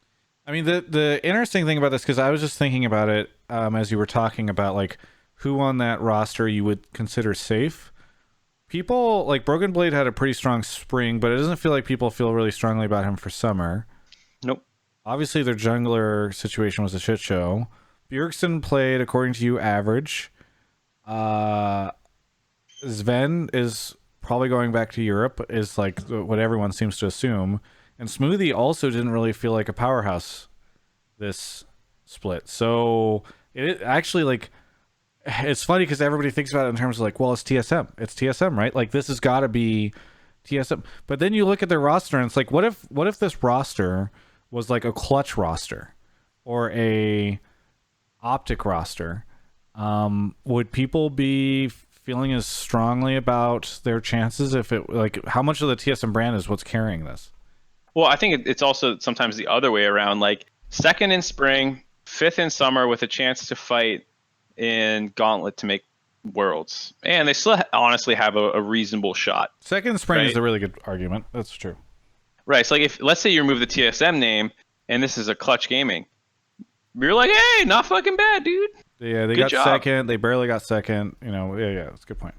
I mean, the interesting thing about this, because I was just thinking about it as you were talking about like who on that roster you would consider safe. People like Broken Blade had a pretty strong spring, but it doesn't feel like people feel really strongly about him for summer. Nope. Obviously, their jungler situation was a shit show. Bjergsen played, according to you, average. Sven is probably going back to Europe, is like what everyone seems to assume. And Smoothie also didn't really feel like a powerhouse this split. So it actually, like, it's funny because everybody thinks about it in terms of like, well, it's TSM. It's TSM, right? Like, this has got to be TSM. But then you look at their roster and it's like, what if this roster was like a clutch roster or a optic roster? Would people be feeling as strongly about their chances if it, like, how much of the TSM brand is what's carrying this? Well, I think it's also sometimes the other way around. Like second in spring, fifth in summer, with a chance to fight in Gauntlet to make Worlds, and they still honestly have a reasonable shot. Second spring right? is a really good argument. That's true. Right. So like, if let's say you remove the TSM name, and this is a Clutch Gaming, you're like, hey, not fucking bad, dude. Yeah, they Good got job. second. They barely got second. You know, yeah, that's a good point.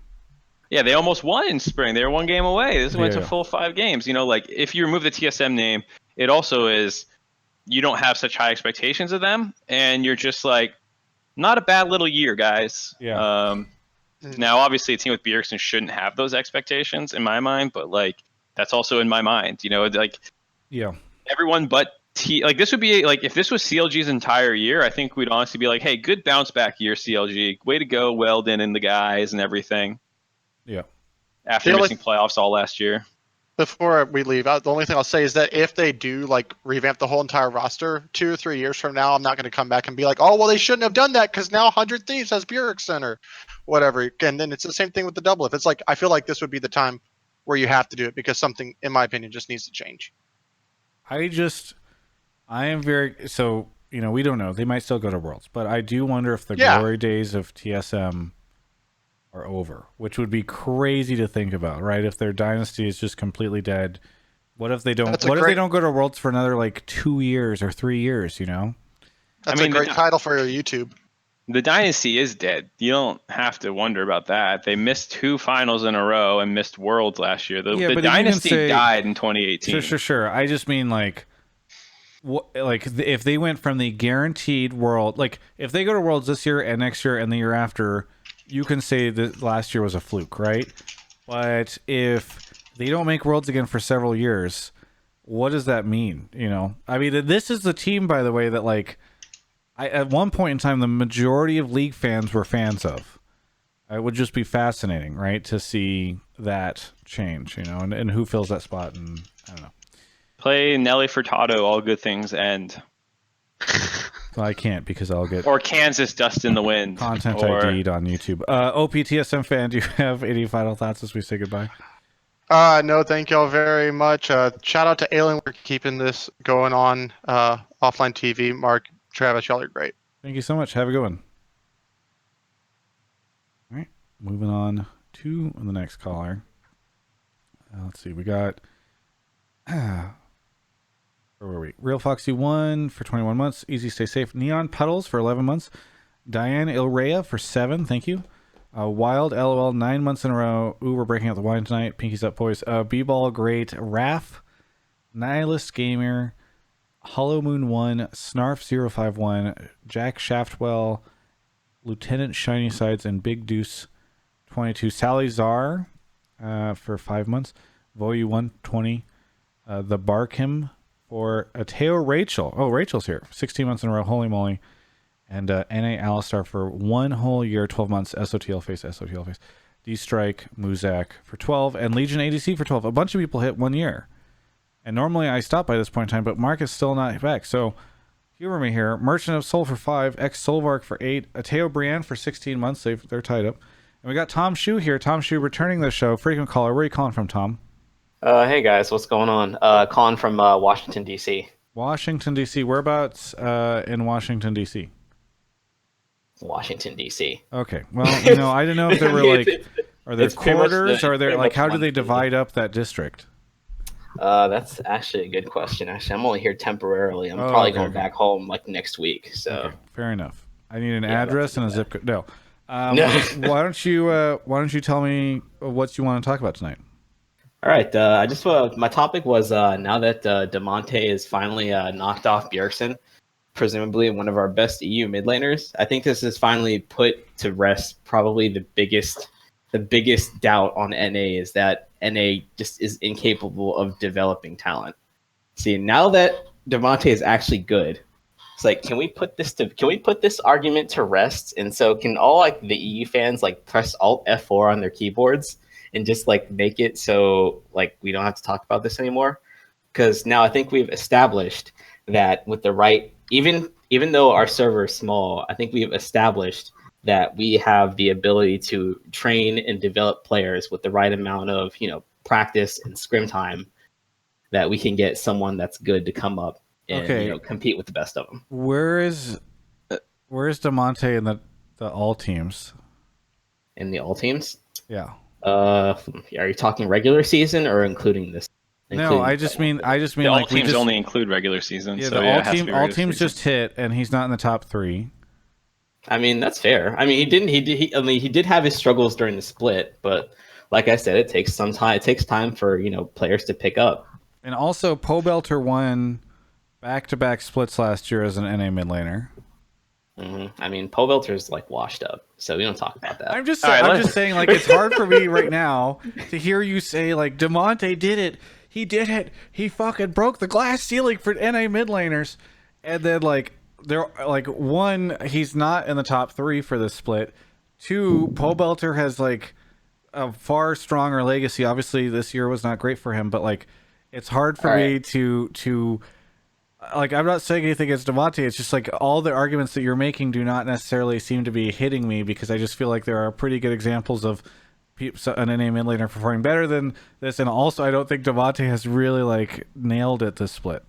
Yeah, they almost won in spring. They were one game away. This went Yeah. to full 5 games. You know, like if you remove the TSM name, it also is you don't have such high expectations of them, and you're just like, not a bad little year, guys. Yeah. Now, obviously, a team with Bjergsen shouldn't have those expectations in my mind, but like that's also in my mind. You know, like Yeah. everyone but like this would be like if this was CLG's entire year, I think we'd honestly be like, hey, good bounce back year, CLG. Way to go, Weldon and the guys and everything. Yeah. After Yeah, missing playoffs all last year. Before we leave, the only thing I'll say is that if they do like revamp the whole entire roster 2 or 3 years from now, I'm not going to come back and be like, oh, well, they shouldn't have done that because now 100 Thieves has Bjergsen or whatever. And then it's the same thing with the double. If it's like, I feel like this would be the time where you have to do it because something, in my opinion, just needs to change. I am very, so, you know, we don't know. They might still go to Worlds, but I do wonder if the glory days of TSM are over, which would be crazy to think about, right? If their dynasty is just completely dead. What if they don't if they don't go to Worlds for another like 2 years or 3 years, you know? That's a great title for your YouTube. The dynasty is dead. You don't have to wonder about that. They missed 2 finals in a row and missed Worlds last year. The dynasty died in 2018. Sure. I just mean like if they went from the guaranteed world, like if they go to Worlds this year and next year and the year after, you can say that last year was a fluke, right? But if they don't make Worlds again for several years, what does that mean? You know, I mean, this is the team, by the way, that like at one point in time, the majority of League fans were fans of. It would just be fascinating, right, to see that change, you know, and who fills that spot, and I don't know. Play Nelly Furtado, all good things end. Well, I can't because I'll get or Kansas Dust in the Wind. Content ID'd on YouTube. OPTSM fan, do you have any final thoughts as we say goodbye? No, thank y'all very much. Shout out to Alien for keeping this going on offline TV. Mark, Travis, y'all are great. Thank you so much. Have a good one. All right, moving on to the next caller. Let's see, we got where were we? Real Foxy 1 for 21 months. Easy Stay Safe. Neon Puddles for 11 months. Diane Ilrea for 7. Thank you. Wild LOL 9 months in a row. Ooh, we're breaking out the wine tonight. Pinkies up, boys. B-Ball Great. Raph. Nihilist Gamer. Hollow Moon 1. Snarf 051. Jack Shaftwell. Lieutenant Shiny Sides and Big Deuce 22. Sally Czar for 5 months. Voyu 120. The Barkham for Ateo Rachel. Oh, Rachel's here. 16 months in a row. Holy moly. And NA Alistar for 1 whole year, 12 months. SOTL face. D-Strike, Muzak for 12. And Legion ADC for 12. A bunch of people hit 1 year. And normally I stop by this point in time, but Mark is still not back. So humor me here. Merchant of Soul for 5. Solvark for 8. Ateo Brienne for 16 months. They're tied up. And we got Tom Shu here. Tom Shu returning the show. Frequent caller. Where are you calling from, Tom? Hey guys, what's going on? Colin from Washington, D.C. Washington, D.C. Whereabouts in Washington, D.C.? Washington D.C. Okay. Well, you know, I didn't know if there were like, are there It's pretty much quarters? Or are there pretty like, much how do one they city. divide up that district? That's actually a good question. Actually, I'm only here temporarily. I'm Oh, probably okay, going okay. back home like next week. So Okay, fair enough. I need an Yeah, that's address and a about zip code. No. No. Why don't you tell me what you want to talk about tonight? all right. I just my topic was now that DeMonte is finally knocked off Bjergsen, presumably one of our best EU mid laners. I think this is finally put to rest probably the biggest doubt on NA is that NA just is incapable of developing talent. See, now that DeMonte is actually good, it's like can we put this argument to rest? And so can all like the EU fans like press Alt F4 on their keyboards and just like make it so like we don't have to talk about this anymore? Because now I think we've established that with the right, even though our server is small, I think we've established that we have the ability to train and develop players with the right amount of practice and scrim time, that we can get someone that's good to come up and Okay. compete with the best of them. Where's DeMonte in the all teams? In the all teams, Yeah. are you talking regular season or including this? No, I just mean The all like we teams just only include regular season. yeah, so the yeah, all it has to team be all regular teams season. just hit, and he's not in the top 3. I mean, that's fair. I mean, he did have his struggles during the split, but like I said, it takes some time. It takes time for players to pick up. And also, Pobelter won back-to-back splits last year as an NA mid laner. I mean, Pobelter's like washed up, so we don't talk about that. I'm just All right, I'm let's- just saying, like, it's hard for me right now to hear you say like DeMonte did it. He did it. He fucking broke the glass ceiling for NA mid laners, and then like there like one, he's not in the top 3 for this split. 2, Pobelter has like a far stronger legacy. Obviously, this year was not great for him, but like it's hard for All me right. to like, I'm not saying anything against DeMonte. It's just like all the arguments that you're making do not necessarily seem to be hitting me, because I just feel like there are pretty good examples of an NA mid laner performing better than this, and also I don't think DeMonte has really like nailed it this split.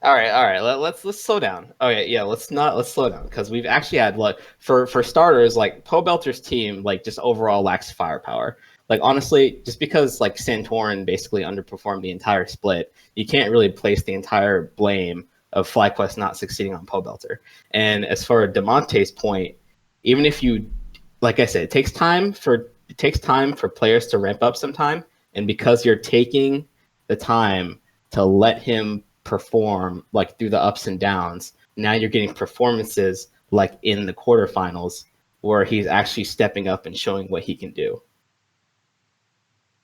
All right. Let's slow down. Okay, yeah, let's slow down because we've actually had like for starters, like Pobelter's team like just overall lacks firepower. Like honestly, just because like Santorin basically underperformed the entire split, you can't really place the entire blame of FlyQuest not succeeding on Pobelter. And as for DeMonte's point, even if you, like I said, it takes time for players to ramp up sometime, and because you're taking the time to let him perform like through the ups and downs, now you're getting performances like in the quarterfinals where he's actually stepping up and showing what he can do.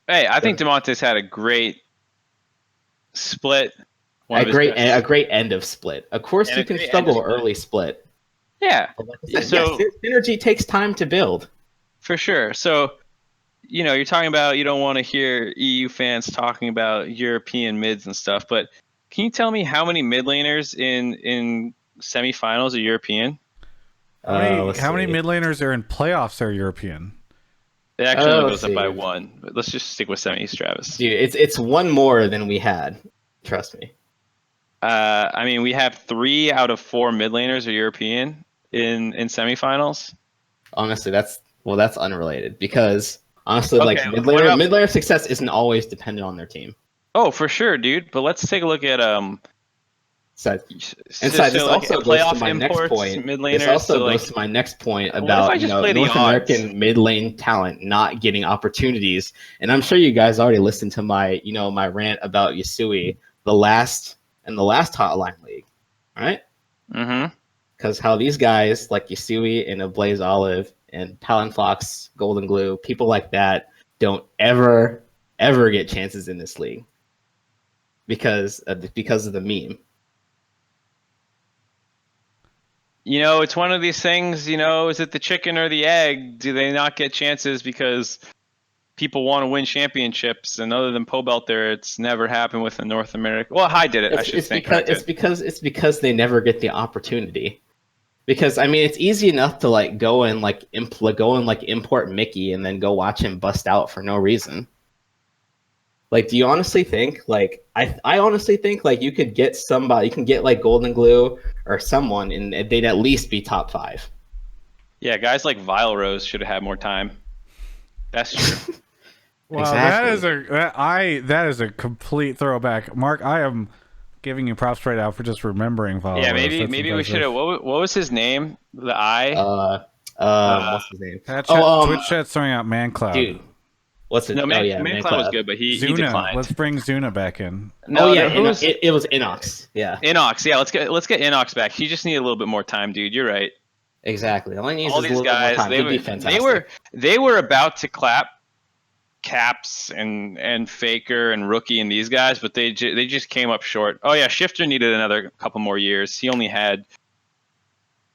Hey, I think DeMonte's had a great split. A great end of split. Of course, And you a can great struggle end of split. early split. Yeah, But like I said, So- synergy takes time to build. for sure. So, you're talking about you don't want to hear EU fans talking about European mids and stuff, but can you tell me how many mid laners in semifinals are European? How many mid laners are in playoffs are European? It actually only let's goes up by see. 1. But let's just stick with semis, Travis. Dude, it's one more than we had. Trust me. I mean, we have 3 out of 4 mid laners are European in semifinals. Honestly, that's unrelated because honestly, Okay, like what about- mid laner success isn't always dependent on their team. Oh, for sure, dude. But let's take a look at So, and so this like also goes to playoff my next imports, point. mid This laners. also So like, goes to my next point if about I just play the North odds? American mid lane talent not getting opportunities. And I'm sure you guys already listened to my my rant about Yasui the last hotline league, right? mm-hmm. Because how these guys like Yasui and Ablaze Olive and Talonflox, Golden Glue, people like that don't ever get chances in this league because of the meme. It's one of these things, is it the chicken or the egg? Do they not get chances because people want to win championships? And other than Pobelter, it's never happened with the North America. Well, High did it, I should think. It's because they never get the opportunity. Because I mean, it's easy enough to like go and import Mickey and then go watch him bust out for no reason. Like, do you honestly think like I honestly think like you could get somebody, you can get like Golden Glue or someone, and they'd at least be top 5. Yeah, guys like Vile Rose should have had more time. That's true. Wow, Exactly. that is a complete throwback. Mark, I am giving you props right now for just remembering Vile Yeah, Rose. That's maybe we should impressive. have. What was his name? The eye. What's his name? Twitch chat's throwing out Man Cloud. Dude, what's it? No, Oh yeah, Man Man Cloud was Cloud. good, but he Zuna. declined. Let's bring Zuna back in. No, Oh yeah, who was it was Inox. Yeah, Inox? Yeah, let's get Inox back. He just needed a little bit more time, dude. You're right. exactly. All he needs All is a these little bit more guys, time. He'd be they fantastic. were about to clap Caps and Faker and Rookie and these guys, but they just came up short. Oh yeah, Shifter needed another couple more years. He only had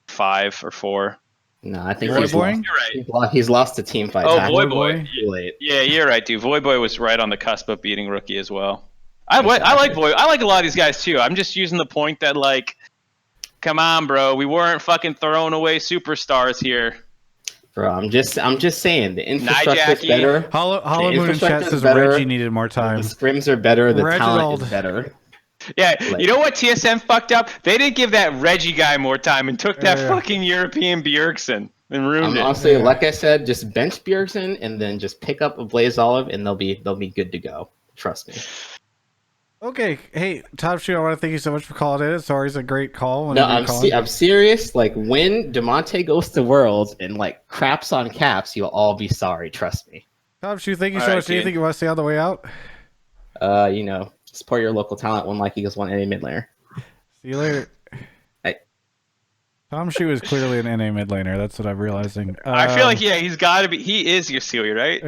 5 or 4. No, I think Voy he's Boy? lost. He's lost the team fight. Oh, tackle. Voy Boy. Too late. Yeah, you're right, dude. Voy Boy was right on the cusp of beating Rookie as well. I like Voy. I like a lot of these guys too. I'm just using the point that like, come on, bro, we weren't fucking throwing away superstars here. Bro, I'm just saying the infrastructure is Jackie. better. Hollow The Moon in chat infrastructure is says better. Reggie needed more The time. scrims are better. The Reginald. talent is better. Yeah, Like- you know what TSM fucked up? They didn't give that Reggie guy more time and took that Yeah. fucking European Bjergsen and ruined it. Honestly, like I said, just bench Bjergsen and then just pick up a Blaze Olive and they'll be good to go. Trust me. Okay, hey, Top Shoe, I want to thank you so much for calling in. Sorry, it's a great call. No, whenever you call. I'm serious. Like when DeMonte goes to Worlds and like craps on Caps, you'll all be sorry. Trust me. Top Shoe, thank you so All right, much. Anything dude. you want to say on the way out? Support your local talent. One like Eagles, one NA mid laner. See you later. Hey. Tom Shoe is clearly an NA mid laner. That's what I'm realizing. I feel like he's got to be. He is Yasui, right?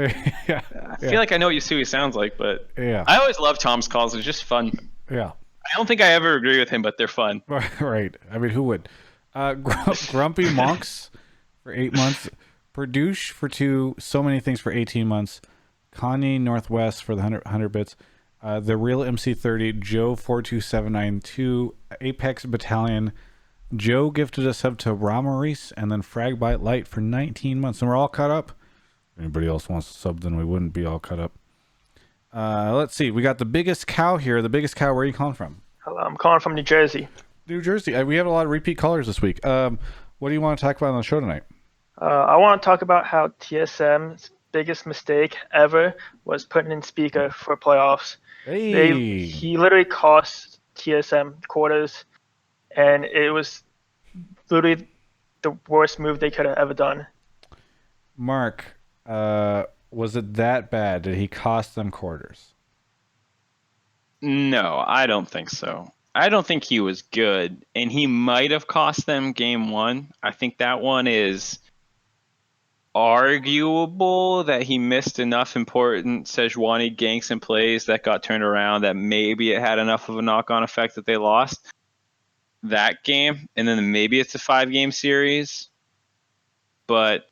yeah, I feel like I know what Yasui sounds like, but yeah, I always love Tom's calls. It's just fun. yeah. I don't think I ever agree with him, but they're fun. Right. I mean, who would? Grumpy Monks for 8 months. Perdouche for 2. So many things for 18 months. Kanye Northwest for the 100 bits. The Real MC30. Joe 42792. Apex Battalion. Joe gifted a sub to Ramaris, and then Fragbite Light for 19 months. And we're all caught up. If anybody else wants to sub, then we wouldn't be all caught up. Let's see. We got the biggest cow here. The biggest cow. Where are you calling from? Hello, I'm calling from New Jersey. New Jersey. We have a lot of repeat callers this week. What do you want to talk about on the show tonight? I want to talk about how TSM's biggest mistake ever was putting in Spica for playoffs. Hey. He literally cost TSM quarters, and it was literally the worst move they could have ever done. Mark, was it that bad? Did he cost them quarters? No, I don't think so. I don't think he was good, and he might have cost them game 1. I think that one is arguable that he missed enough important Sejuani ganks and plays that got turned around that maybe it had enough of a knock-on effect that they lost that game, and then maybe it's a 5-game series. But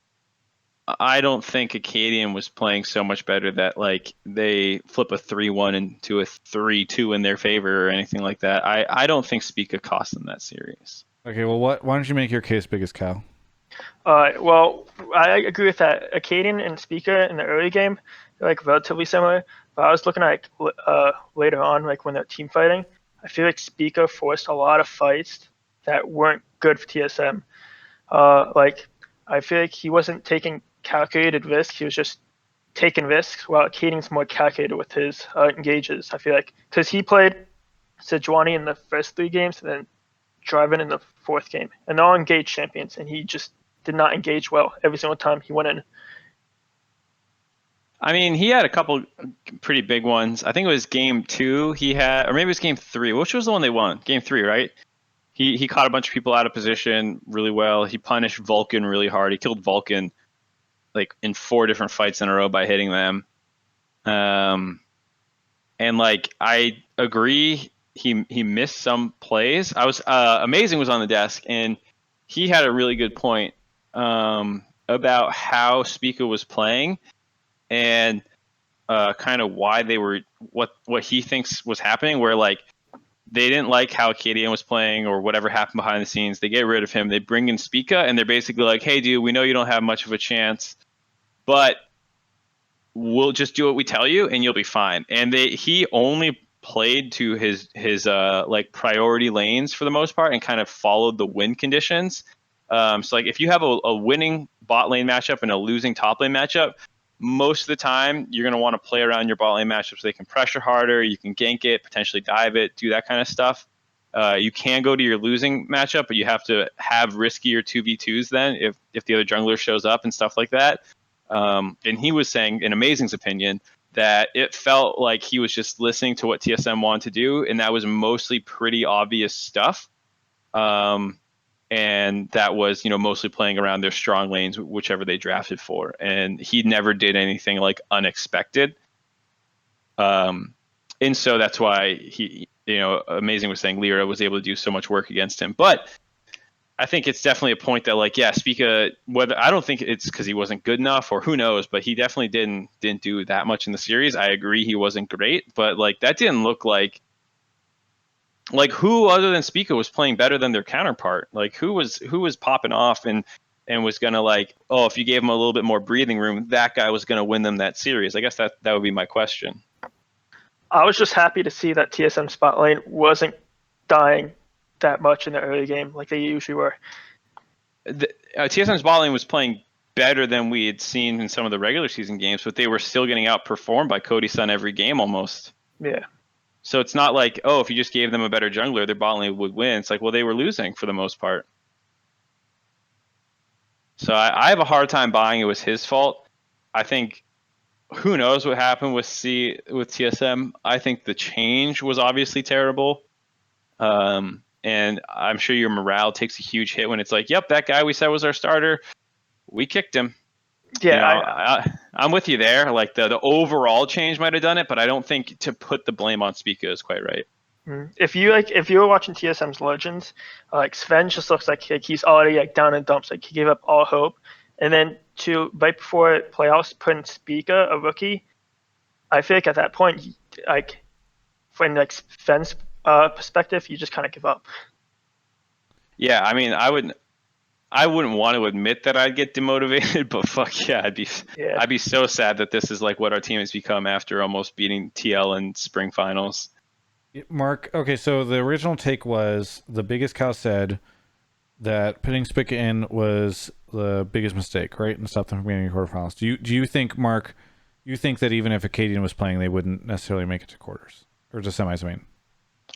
I don't think Acadian was playing so much better that like they flip a 3-1 into a 3-2 in their favor or anything like that. I don't think Spica cost them that series. Okay, well, why don't you make your case biggest cow? Well, I agree with that. Acadian and Spica in the early game, they're like relatively similar. But I was looking at later on, like when they're team fighting, I feel like Spica forced a lot of fights that weren't good for TSM. Like I feel like he wasn't taking calculated risks. He was just taking risks, while Acadian's more calculated with his engages. I feel like because he played Sejuani in the first 3 games and then Driven in the 4th game, and they're all engaged champions, and he just did not engage well every single time he went in. I mean, he had a couple pretty big ones. I think it was game 2 he had, or maybe it was game 3. Which was the one they won? Game 3, right? He caught a bunch of people out of position really well. He punished Vulcan really hard. He killed Vulcan like in 4 different fights in a row by hitting them. And like I agree, he missed some plays. I was Amazing was on the desk, and he had a really good point about how Spica was playing and kind of why they were what he thinks was happening, where like they didn't like how Acadian was playing or whatever happened behind the scenes. They get rid of him. They bring in Spica, and they're basically like, hey, dude, we know you don't have much of a chance, but we'll just do what we tell you and you'll be fine. And he only played to his like priority lanes for the most part and kind of followed the win conditions. So like if you have a winning bot lane matchup and a losing top lane matchup, most of the time you're going to want to play around your bot lane matchup so they can pressure harder, you can gank it, potentially dive it, do that kind of stuff. You can go to your losing matchup, but you have to have riskier 2v2s then if the other jungler shows up and stuff like that. And he was saying, in Amazing's opinion, that it felt like he was just listening to what TSM wanted to do, and that was mostly pretty obvious stuff. And that was, mostly playing around their strong lanes, whichever they drafted for. And he never did anything like unexpected. And so that's why he, Amazing was saying Lyra was able to do so much work against him. But I think it's definitely a point that, like, yeah, Spica, whether I don't think it's because he wasn't good enough or who knows, but he definitely didn't do that much in the series. I agree he wasn't great, but like that didn't look like who other than Spica was playing better than their counterpart? Like who was popping off and was gonna if you gave him a little bit more breathing room, that guy was gonna win them that series. I guess that would be my question. I was just happy to see that TSM spot lane wasn't dying that much in the early game like they usually were. TSM's bot lane was playing better than we had seen in some of the regular season games, but they were still getting outperformed by Cody Sun every game almost. Yeah. So it's not like, if you just gave them a better jungler, their bot lane would win. It's like, well, they were losing for the most part. So I have a hard time buying it was his fault. I think who knows what happened with TSM. I think the change was obviously terrible. And I'm sure your morale takes a huge hit when it's like, yep, that guy we said was our starter, we kicked him. Yeah, I'm with you there. Like the overall change might have done it, but I don't think to put the blame on Spica is quite right. If you were watching TSM's Legends, Sven just looks like he's already down in dumps. Like he gave up all hope, and then right before playoffs, putting Spica, a rookie, I feel like at that point, from Sven's perspective, you just kind of give up. Yeah, I mean, I wouldn't want to admit that I'd get demotivated, but fuck yeah, I'd be so sad that this is like what our team has become after almost beating TL in spring finals. Mark, okay, so the original take was the biggest cow said that putting Spica in was the biggest mistake, right? And stopped them from getting to quarterfinals. Do you think, Mark, you think that even if Acadian was playing, they wouldn't necessarily make it to quarters? Or to semis, I mean?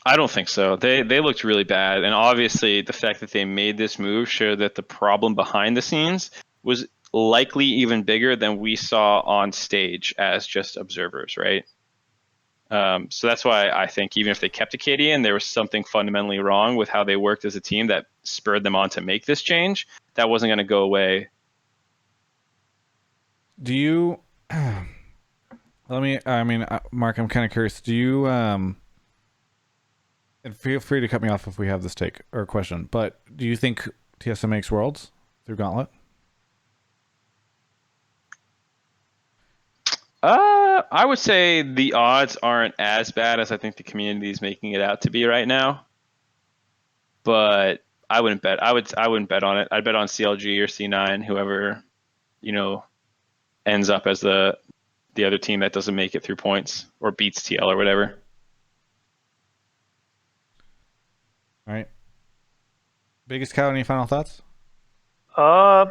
I don't think so. They looked really bad, and obviously the fact that they made this move showed that the problem behind the scenes was likely even bigger than we saw on stage as just observers, right? So that's why I think even if they kept Acadian, there was something fundamentally wrong with how they worked as a team that spurred them on to make this change. That wasn't going to go away. Do you... Mark, I'm kind of curious. Do you... And feel free to cut me off if we have this take or question, but do you think TSM makes Worlds through Gauntlet? I would say the odds aren't as bad as I think the community is making it out to be right now. But I wouldn't bet. I wouldn't bet on it. I'd bet on CLG or C9, whoever, ends up as the other team that doesn't make it through points or beats TL or whatever. All right. Biggest cow, any final thoughts? Yeah,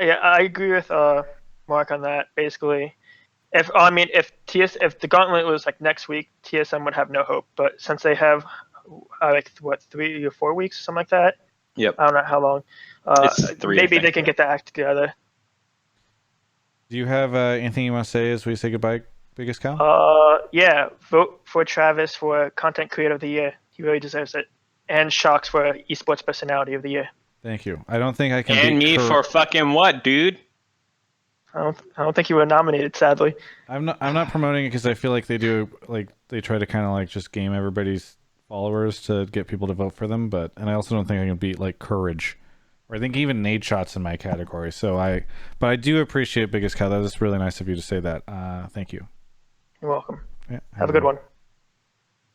I agree with Mark on that. Basically, if the Gauntlet was next week, TSM would have no hope. But since they have 3 or 4 weeks, something like that. Yep. I don't know how long. It's 3. Maybe they can get the act together. Do you have anything you want to say as we say goodbye, Biggest cow? Yeah, vote for Travis for Content Creator of the Year. He really deserves it. And Shocks for Esports Personality of the Year. Thank you. I don't think I can. And me for fucking what, dude? I don't think you were nominated, sadly. I'm not promoting it because I feel like they do they try to kind of just game everybody's followers to get people to vote for them. But I also don't think I can beat Courage, or I think even Nade Shots in my category. But I do appreciate Biggest Cow. That was really nice of you to say that. Thank you. You're welcome. Yeah, have a good one.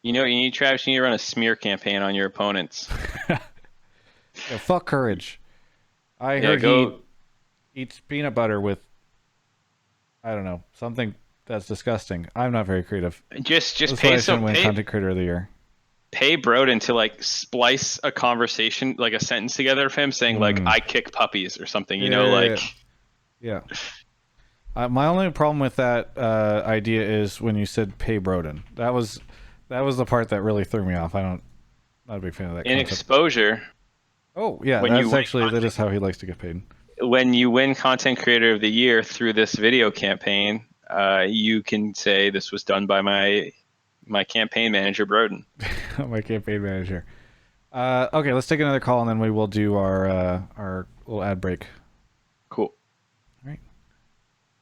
You know what you need, Travis? You need to run a smear campaign on your opponents. Yeah, fuck Courage. I heard he eats peanut butter with, I don't know, something that's disgusting. I'm not very creative. Just That's pay why I some shouldn't win Content Creator of the Year. pay Brodin to like splice a conversation, like a sentence together of him saying like I kick puppies or something, you know, like yeah. My only problem with that idea is when you said pay Brodin. That was the part that really threw me off. Not a big fan of that in concept. exposure. Oh yeah, when that's actually that is how he likes to get paid. When you win Content Creator of the Year through this video campaign, you can say this was done by my campaign manager, Brodin. My campaign manager. Okay, let's take another call and then we will do our little ad break. Cool. All right.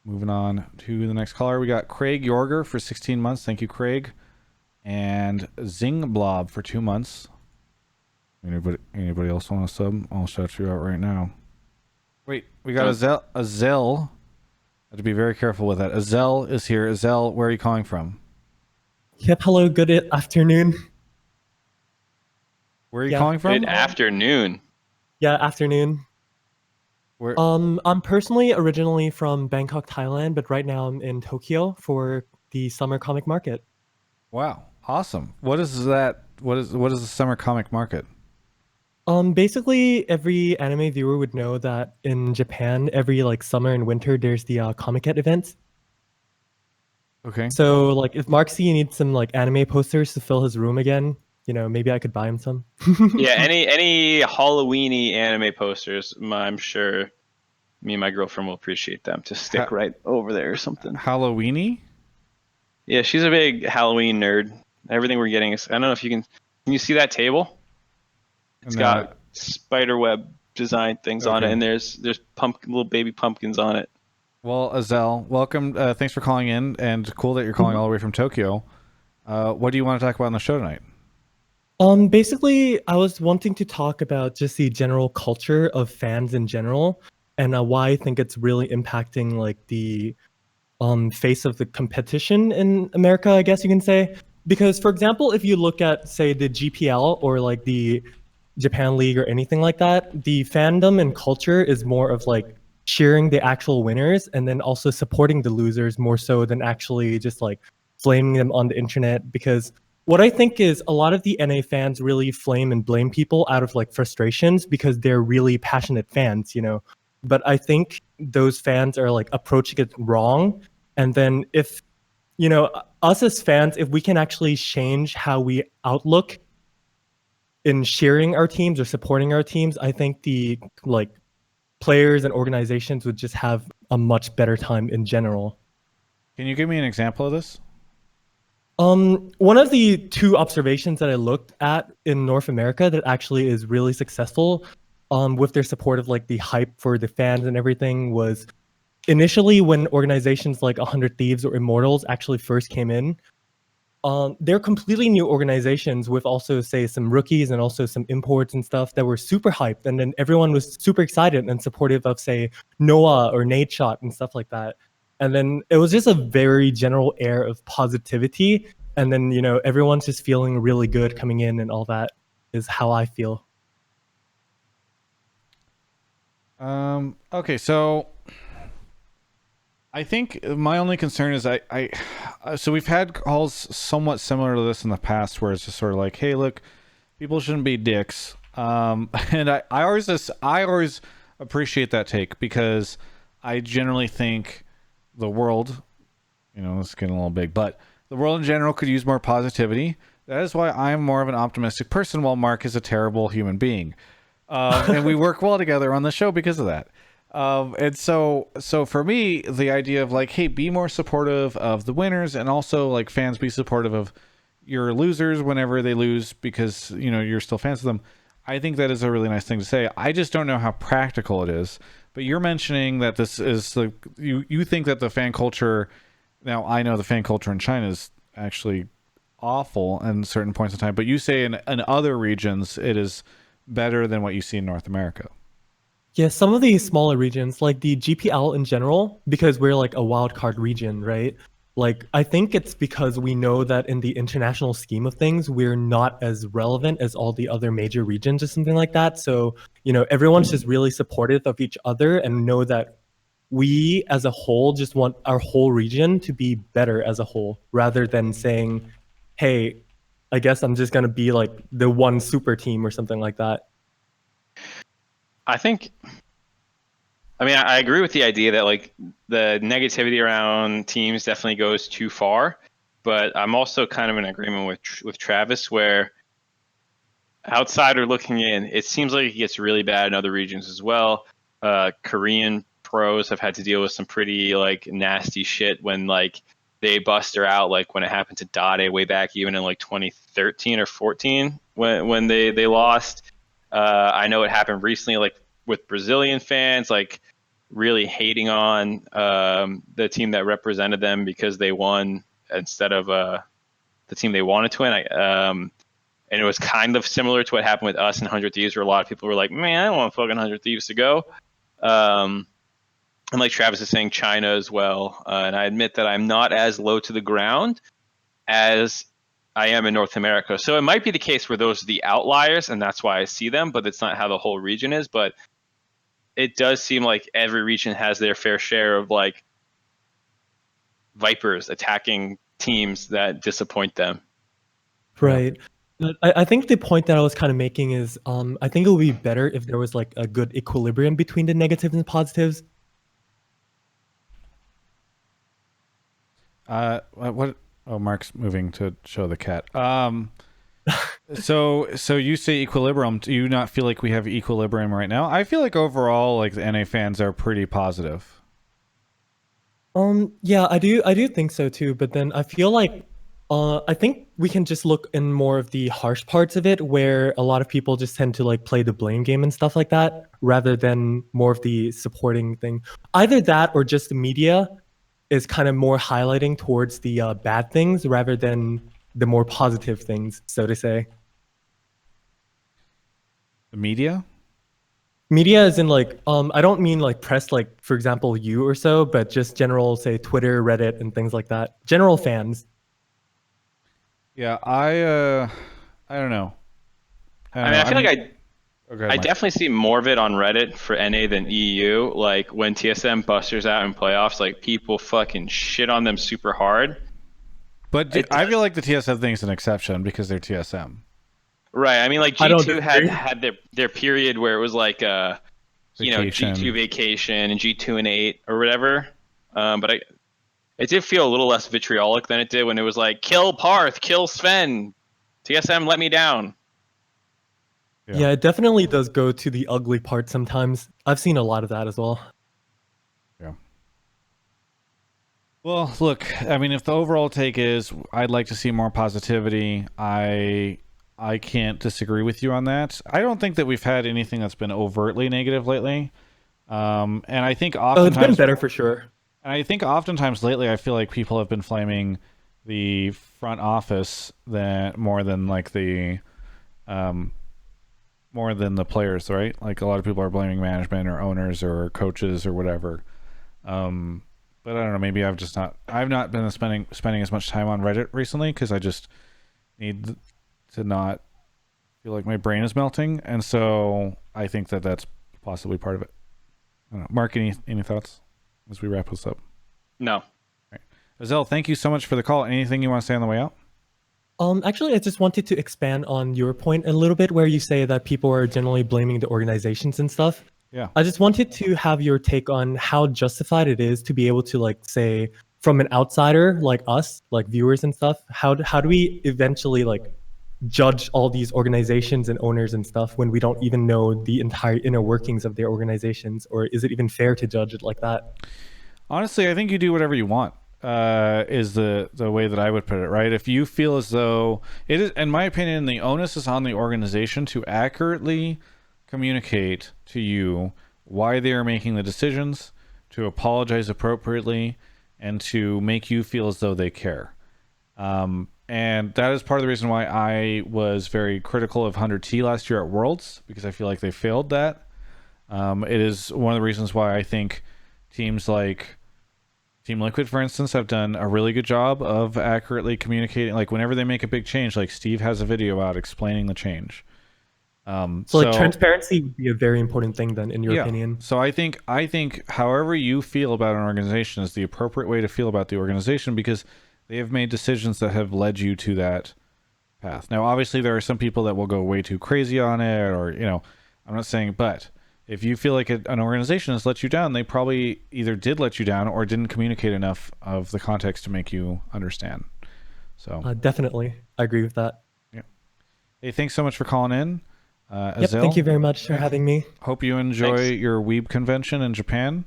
Moving on to the next caller, we got Craig Yorger for 16 months. Thank you, Craig. And Zing Blob for 2 months. Anybody else want to sub? I'll shout you out right now. Wait, we got Azel. I have to be very careful with that. Azel is here. Azel, where are you calling from? Yep, hello, good afternoon. Where are you calling from? Good afternoon. Yeah, afternoon. Where? I'm personally originally from Bangkok, Thailand, but right now I'm in Tokyo for the summer comic market. Wow, awesome. What is that? What is the summer comic market? Basically, every anime viewer would know that in Japan, every like summer and winter, there's the Comic-Con events. Okay. So, like, if Mark C needs some like anime posters to fill his room again, you know, maybe I could buy him some. Yeah, any Halloweeny anime posters, I'm sure me and my girlfriend will appreciate them to stick right over there or something. Halloweeny? Yeah, she's a big Halloween nerd. Everything we're getting is, I don't know if you can you see that table? It's got spider web design things on it, and there's little baby pumpkins on it. Well, Azel, welcome. Thanks for calling in, and cool that you're calling all the way from Tokyo. What do you want to talk about on the show tonight? Basically, I was wanting to talk about just the general culture of fans in general, and why I think it's really impacting like the face of the competition in America, I guess you can say. Because, for example, if you look at, say, the GPL or like the Japan League or anything like that, the fandom and culture is more of like cheering the actual winners and then also supporting the losers more so than actually just like flaming them on the internet. Because what I think is a lot of the NA fans really flame and blame people out of like frustrations because they're really passionate fans, you know. But I think those fans are like approaching it wrong. And then if, you know, us as fans, if we can actually change how we outlook in cheering our teams or supporting our teams, I think the like players and organizations would just have a much better time in general. Can you give me an example of this? One of the two observations that I looked at in North America that actually is really successful with their support of like the hype for the fans and everything was initially when organizations like 100 Thieves or Immortals actually first came in. They're completely new organizations with also, say, some rookies and also some imports and stuff that were super hyped. And then everyone was super excited and supportive of, say, Noah or Nate Shot and stuff like that. And then it was just a very general air of positivity. And then, you know, everyone's just feeling really good coming in and all that is how I feel. Okay, so I think my only concern is so we've had calls somewhat similar to this in the past where it's just sort of like, hey, look, people shouldn't be dicks. And I always appreciate that take because I generally think the world, you know, it's getting a little big, but the world in general could use more positivity. That is why I'm more of an optimistic person while Mark is a terrible human being. And we work well together on the show because of that. And so for me, the idea of like, hey, be more supportive of the winners and also like fans be supportive of your losers whenever they lose because, you know, you're still fans of them. I think that is a really nice thing to say. I just don't know how practical it is. But you're mentioning that this is like, you think that the fan culture, now I know the fan culture in China is actually awful in certain points in time, but you say in other regions it is better than what you see in North America. Yeah, some of these smaller regions, like the GPL in general, because we're like a wild card region, right? Like, I think it's because we know that in the international scheme of things, we're not as relevant as all the other major regions or something like that. So, you know, everyone's just really supportive of each other and know that we as a whole just want our whole region to be better as a whole, rather than saying, hey, I guess I'm just gonna be like the one super team or something like that. I agree with the idea that like the negativity around teams definitely goes too far, but I'm also kind of in agreement with Travis where outsider looking in, it seems like it gets really bad in other regions as well. Korean pros have had to deal with some pretty like nasty shit when like they bust her out, like when it happened to Dade way back even in like 2013 or 14 when they lost. I know it happened recently like with Brazilian fans like really hating on the team that represented them because they won instead of the team they wanted to win. And it was kind of similar to what happened with us in 100 Thieves, where a lot of people were like, man, I don't want fucking 100 Thieves to go. And like Travis is saying, China as well. And I admit that I'm not as low to the ground as I am in North America. So it might be the case where those are the outliers, and that's why I see them, but it's not how the whole region is. But it does seem like every region has their fair share of like Vipers attacking teams that disappoint them. Right. But I think the point that I was kind of making is I think it would be better if there was like a good equilibrium between the negatives and positives. What? Oh, Mark's moving to show the cat. So you say equilibrium. Do you not feel like we have equilibrium right now? I feel like overall, like the NA fans are pretty positive. Yeah, I do think so too, but then I feel like I think we can just look in more of the harsh parts of it where a lot of people just tend to like play the blame game and stuff like that rather than more of the supporting thing. Either that or just the media is kind of more highlighting towards the bad things rather than the more positive things, so to say. The media? Media is in like I don't mean like press like for example you or so, but just general say Twitter, Reddit, and things like that. General fans. Yeah, I don't know. I feel like Okay, I Mike. definitely see more of it on Reddit for NA than EU. Like when TSM busters out in playoffs, like people fucking shit on them super hard. But I feel like the TSM thing is an exception because they're TSM. Right. I mean, like I don't G2 disagree. had their period where it was like Vacation. G2 vacation and G2 and 8 or whatever. But it did feel a little less vitriolic than it did when it was like kill Parth, kill Sven, TSM let me down. Yeah, it definitely does go to the ugly part sometimes. I've seen a lot of that as well. Yeah. Well, look, I mean, if the overall take is I'd like to see more positivity, I can't disagree with you on that. I don't think that we've had anything that's been overtly negative lately. And I think Oh, it's been oftentimes better for sure. and I think oftentimes lately I feel like people have been flaming the front office more than like the more than the players, right? Like a lot of people are blaming management or owners or coaches or whatever. But I don't know. Maybe I've not been spending as much time on Reddit recently because I just need to not feel like my brain is melting, and so I think that that's possibly part of it. I don't know. Mark, any thoughts as we wrap this up? No. All right. Azelle, thank you so much for the call. Anything you want to say on the way out? Actually, I just wanted to expand on your point a little bit where you say that people are generally blaming the organizations and stuff. Yeah. I just wanted to have your take on how justified it is to be able to like say from an outsider like us, like viewers and stuff, how do we eventually like judge all these organizations and owners and stuff when we don't even know the entire inner workings of their organizations? Or is it even fair to judge it like that? Honestly, I think you do whatever you want. Is the way that I would put it, right? If you feel as though it is, in my opinion, the onus is on the organization to accurately communicate to you why they are making the decisions, to apologize appropriately, and to make you feel as though they care. And that is part of the reason why I was very critical of 100T last year at Worlds, because I feel like they failed that. It is one of the reasons why I think teams like Team Liquid, for instance, have done a really good job of accurately communicating. Like whenever they make a big change, like Steve has a video out explaining the change. So like transparency would be a very important thing then, in your opinion. So I think however you feel about an organization is the appropriate way to feel about the organization, because they have made decisions that have led you to that path. Now, obviously, there are some people that will go way too crazy on it, or I'm not saying, but if you feel like an organization has let you down, they probably either did let you down or didn't communicate enough of the context to make you understand. So Definitely, I agree with that. yeah. Hey, thanks so much for calling in. Yep, Azil, thank you very much for having me. hope you enjoy Thanks. your Weeb convention in Japan.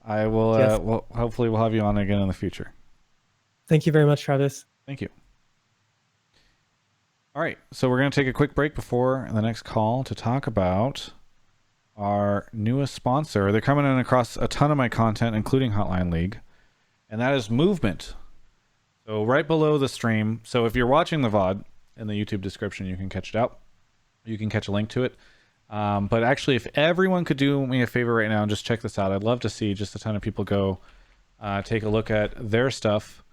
I will. Yes. Well, hopefully, we'll have you on again in the future. Thank you very much, Travis. Thank you. All right, so we're going to take a quick break before the next call to talk about our newest sponsor. They're coming in across a ton of my content, including Hotline League, and that is Movement. So right below the stream, so if you're watching the VOD, in the YouTube description, you can catch it out. You can catch a link to it. But actually, if everyone could do me a favor right now and just check this out, I'd love to see just a ton of people go take a look at their stuff.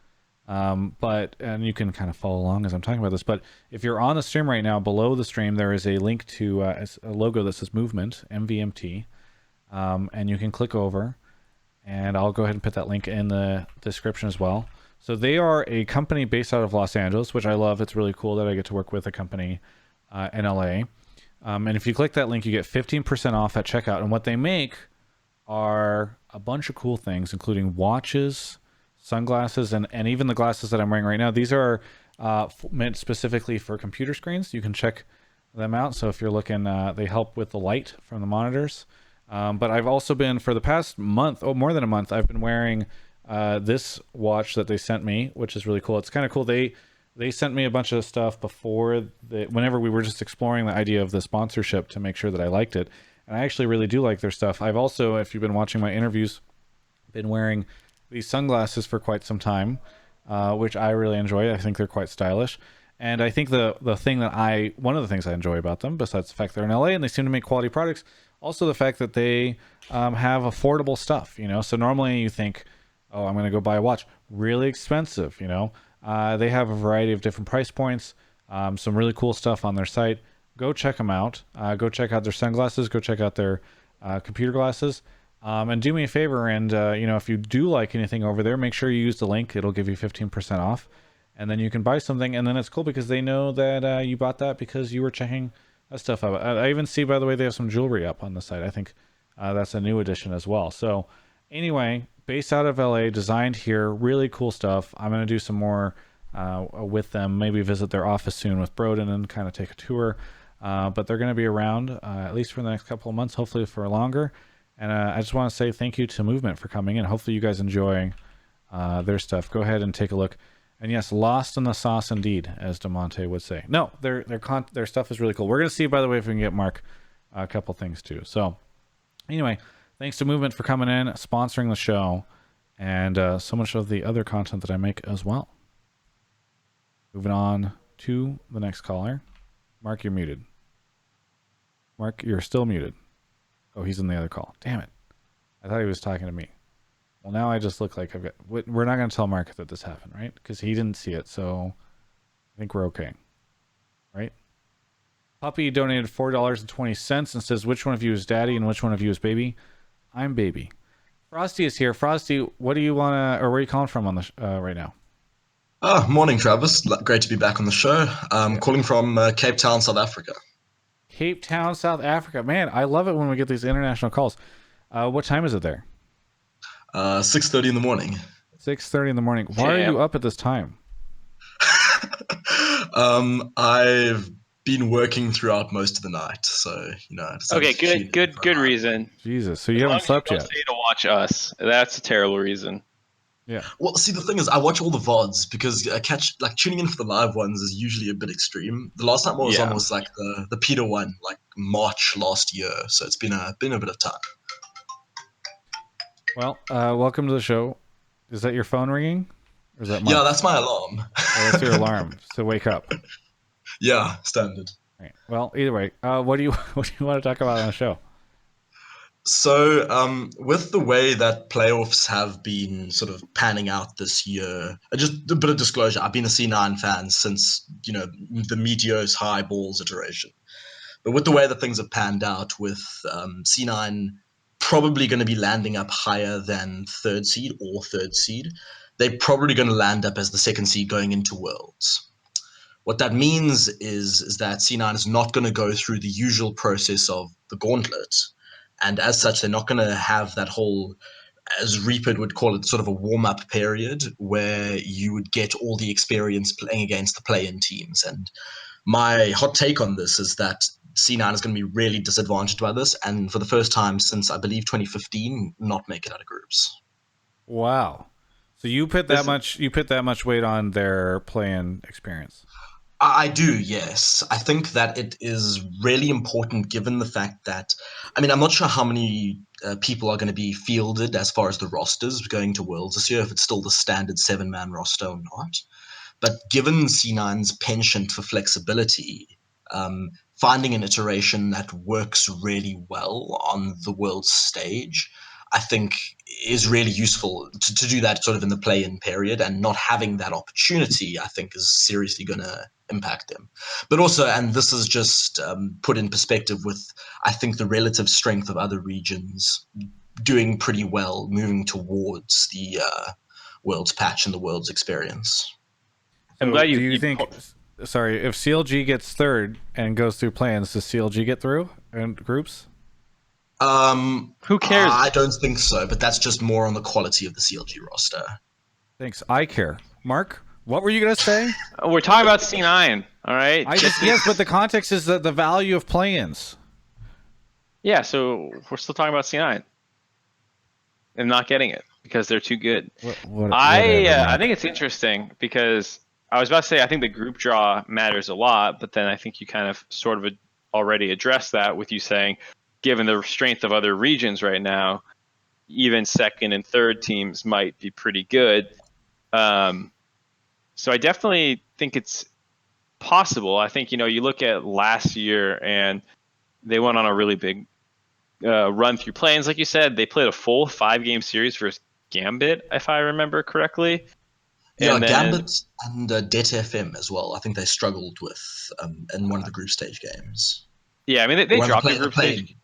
And you can kind of follow along as I'm talking about this. But if you're on the stream right now, below the stream, there is a link to a logo that says Movement, MVMT. And you can click over, and I'll go ahead and put that link in the description as well. So they are a company based out of Los Angeles, which I love. It's really cool that I get to work with a company in LA. And if you click that link, you get 15% off at checkout. And what they make are a bunch of cool things, including watches, sunglasses, and even the glasses that I'm wearing right now. These are meant specifically for computer screens. You can check them out. So if you're looking, they help with the light from the monitors. But I've also been, for the past month, more than a month, I've been wearing this watch that they sent me, which is really cool. It's kind of cool. They sent me a bunch of stuff before, whenever we were just exploring the idea of the sponsorship, to make sure that I liked it. And I actually really do like their stuff. I've also, if you've been watching my interviews, been wearing these sunglasses for quite some time, which I really enjoy. I think they're quite stylish. And I think one of the things I enjoy about them, besides the fact they're in LA and they seem to make quality products, also the fact that they have affordable stuff, So normally you think, oh, I'm going to go buy a watch, really expensive, They have a variety of different price points, some really cool stuff on their site. Go check them out. Go check out their sunglasses. Go check out their computer glasses. And do me a favor, and if you do like anything over there, make sure you use the link. It'll give you 15% off, and then you can buy something. And then it's cool because they know that you bought that because you were checking that stuff out. I even see, by the way, they have some jewelry up on the site. I think that's a new addition as well. So anyway, based out of LA, designed here, really cool stuff. I'm going to do some more with them, maybe visit their office soon with Brodin and kind of take a tour. But they're going to be around at least for the next couple of months, hopefully for longer. And I just want to say thank you to Movement for coming in. Hopefully you guys enjoy their stuff. Go ahead and take a look. And yes, lost in the sauce indeed, as DeMonte would say. No, their stuff is really cool. We're going to see, by the way, if we can get Mark a couple things too. So anyway, thanks to Movement for coming in, sponsoring the show, and so much of the other content that I make as well. Moving on to the next caller. Mark, you're muted. Mark, you're still muted. Oh, he's in the other call. Damn it. I thought he was talking to me. Well, now I just look like I've got... We're not going to tell Mark that this happened, right? Because he didn't see it, so I think we're okay. Right? Puppy donated $4.20 and says, which one of you is daddy and which one of you is baby? I'm baby. Frosty is here. Frosty, what do you want to... Or where are you calling from on the right now? Morning, Travis. Great to be back on the show. Calling from Cape Town, South Africa. Cape Town, South Africa. Man, I love it when we get these international calls. What time is it there? 6:30 in the morning. 6:30 in the morning. Why are you up at this time? I've been working throughout most of the night, so Okay, good reason. Jesus, so you haven't slept yet? Say to watch us. That's a terrible reason. Yeah. Well, see, the thing is, I watch all the VODs because tuning in for the live ones is usually a bit extreme. The last time I was on was like the Peter one, like March last year, so it's been a bit of time. Well, welcome to the show. Is that your phone ringing? Or is that Mark? Yeah, that's my alarm. Oh, that's your alarm to wake up. Yeah, standard. Right. Well, either way, what do you want to talk about on the show? So, with the way that playoffs have been sort of panning out this year, just a bit of disclosure, I've been a C9 fan since, the Meteors high balls iteration. But with the way that things have panned out, with C9 probably going to be landing up higher than third seed, they're probably going to land up as the second seed going into Worlds. What that means is that C9 is not going to go through the usual process of the gauntlet. And as such, they're not going to have that whole, as Reaper would call it, sort of a warm-up period where you would get all the experience playing against the play-in teams. And my hot take on this is that C9 is going to be really disadvantaged by this, and for the first time since, I believe, 2015, not make it out of groups. Wow. So you put that much weight on their play-in experience. I do, yes. I think that it is really important given the fact that, I mean, I'm not sure how many people are going to be fielded as far as the rosters going to Worlds this year, if it's still the standard 7-man roster or not. But given C9's penchant for flexibility, finding an iteration that works really well on the world stage, I think is really useful to do that sort of in the play-in period, and not having that opportunity, I think, is seriously going to impact them. But also, and this is just put in perspective with, I think, the relative strength of other regions doing pretty well, moving towards the world's patch and the world's experience. I'm So glad do you think, sorry, if CLG gets third and goes through plans, does CLG get through in groups? Who cares? I don't think so, but that's just more on the quality of the CLG roster. Thanks. I care. Mark, what were you going to say? We're talking about C9, all right? Yes, but the context is the value of play-ins. Yeah, so we're still talking about C9 and not getting it because they're too good. I think it's interesting because I was about to say I think the group draw matters a lot, but then I think you kind of sort of already addressed that with you saying, given the strength of other regions right now, even second and third teams might be pretty good. So I definitely think it's possible. I think, you look at last year and they went on a really big run through play-ins. Like you said, they played a full 5-game series versus Gambit, if I remember correctly. Yeah, and then, Gambit and Det FM as well. I think they struggled with in one of the group stage games. Yeah, I mean, they dropped the group stage.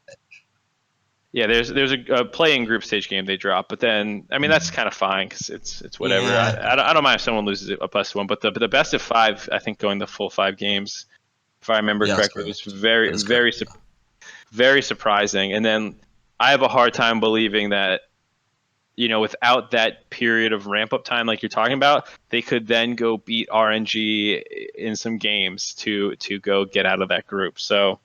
Yeah, there's a play-in group stage game they drop, but then I mean that's kind of fine because it's whatever. Yeah. I don't mind if someone loses a +1, but the best of 5, I think going the full 5 games, if I remember correctly, was very surprising. And then I have a hard time believing that without that period of ramp up time like you're talking about, they could then go beat RNG in some games to go get out of that group. So.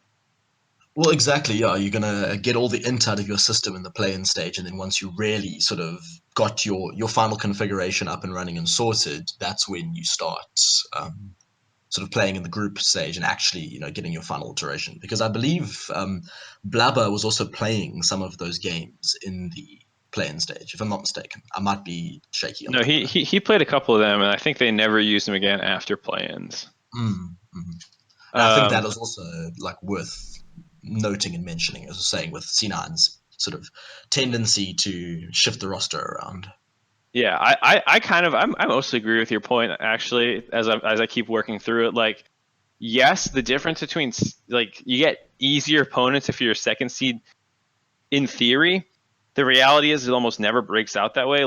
Well, exactly. Yeah, you're gonna get all the int out of your system in the play-in stage, and then once you really sort of got your final configuration up and running and sorted, that's when you start sort of playing in the group stage and actually getting your final iteration. Because I believe Blabber was also playing some of those games in the play-in stage, if I'm not mistaken. I might be shaky on that. No, he played a couple of them, and I think they never used them again after play-ins. Mm-hmm. I think that is also worth noting and mentioning, as I was saying, with C9's sort of tendency to shift the roster around. Yeah, I mostly agree with your point actually. As I keep working through it, yes, the difference between you get easier opponents if you're a second seed. In theory, the reality is it almost never breaks out that way.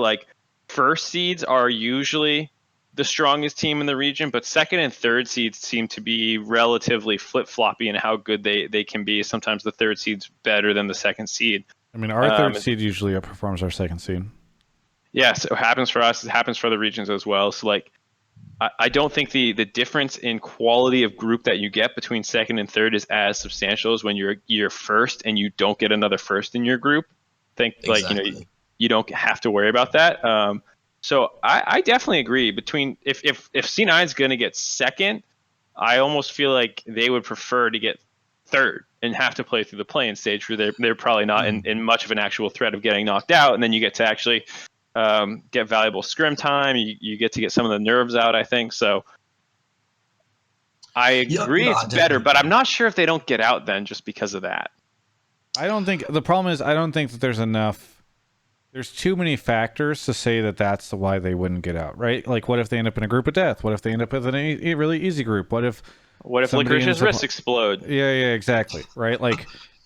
First seeds are usually the strongest team in the region, but second and third seeds seem to be relatively flip-floppy in how good they can be. Sometimes the third seed's better than the second seed. I mean, our third seed usually outperforms our second seed. Yes, it happens for us. It happens for the regions as well. So I don't think the difference in quality of group that you get between second and third is as substantial as when you're first and you don't get another first in your group. Exactly. You don't have to worry about that. So I definitely agree. Between if C9 is going to get second, I almost feel like they would prefer to get third and have to play through the play-in stage where they're probably not in much of an actual threat of getting knocked out, and then you get to actually get valuable scrim time. You get to get some of the nerves out, I think. So I agree it's better, but I'm not sure if they don't get out then just because of that. I don't think the problem is I don't think that there's enough. There's too many factors to say that that's why they wouldn't get out, right? What if they end up in a group of death? What if they end up with a really easy group? What if Licorice's wrists explode? Yeah, exactly, right?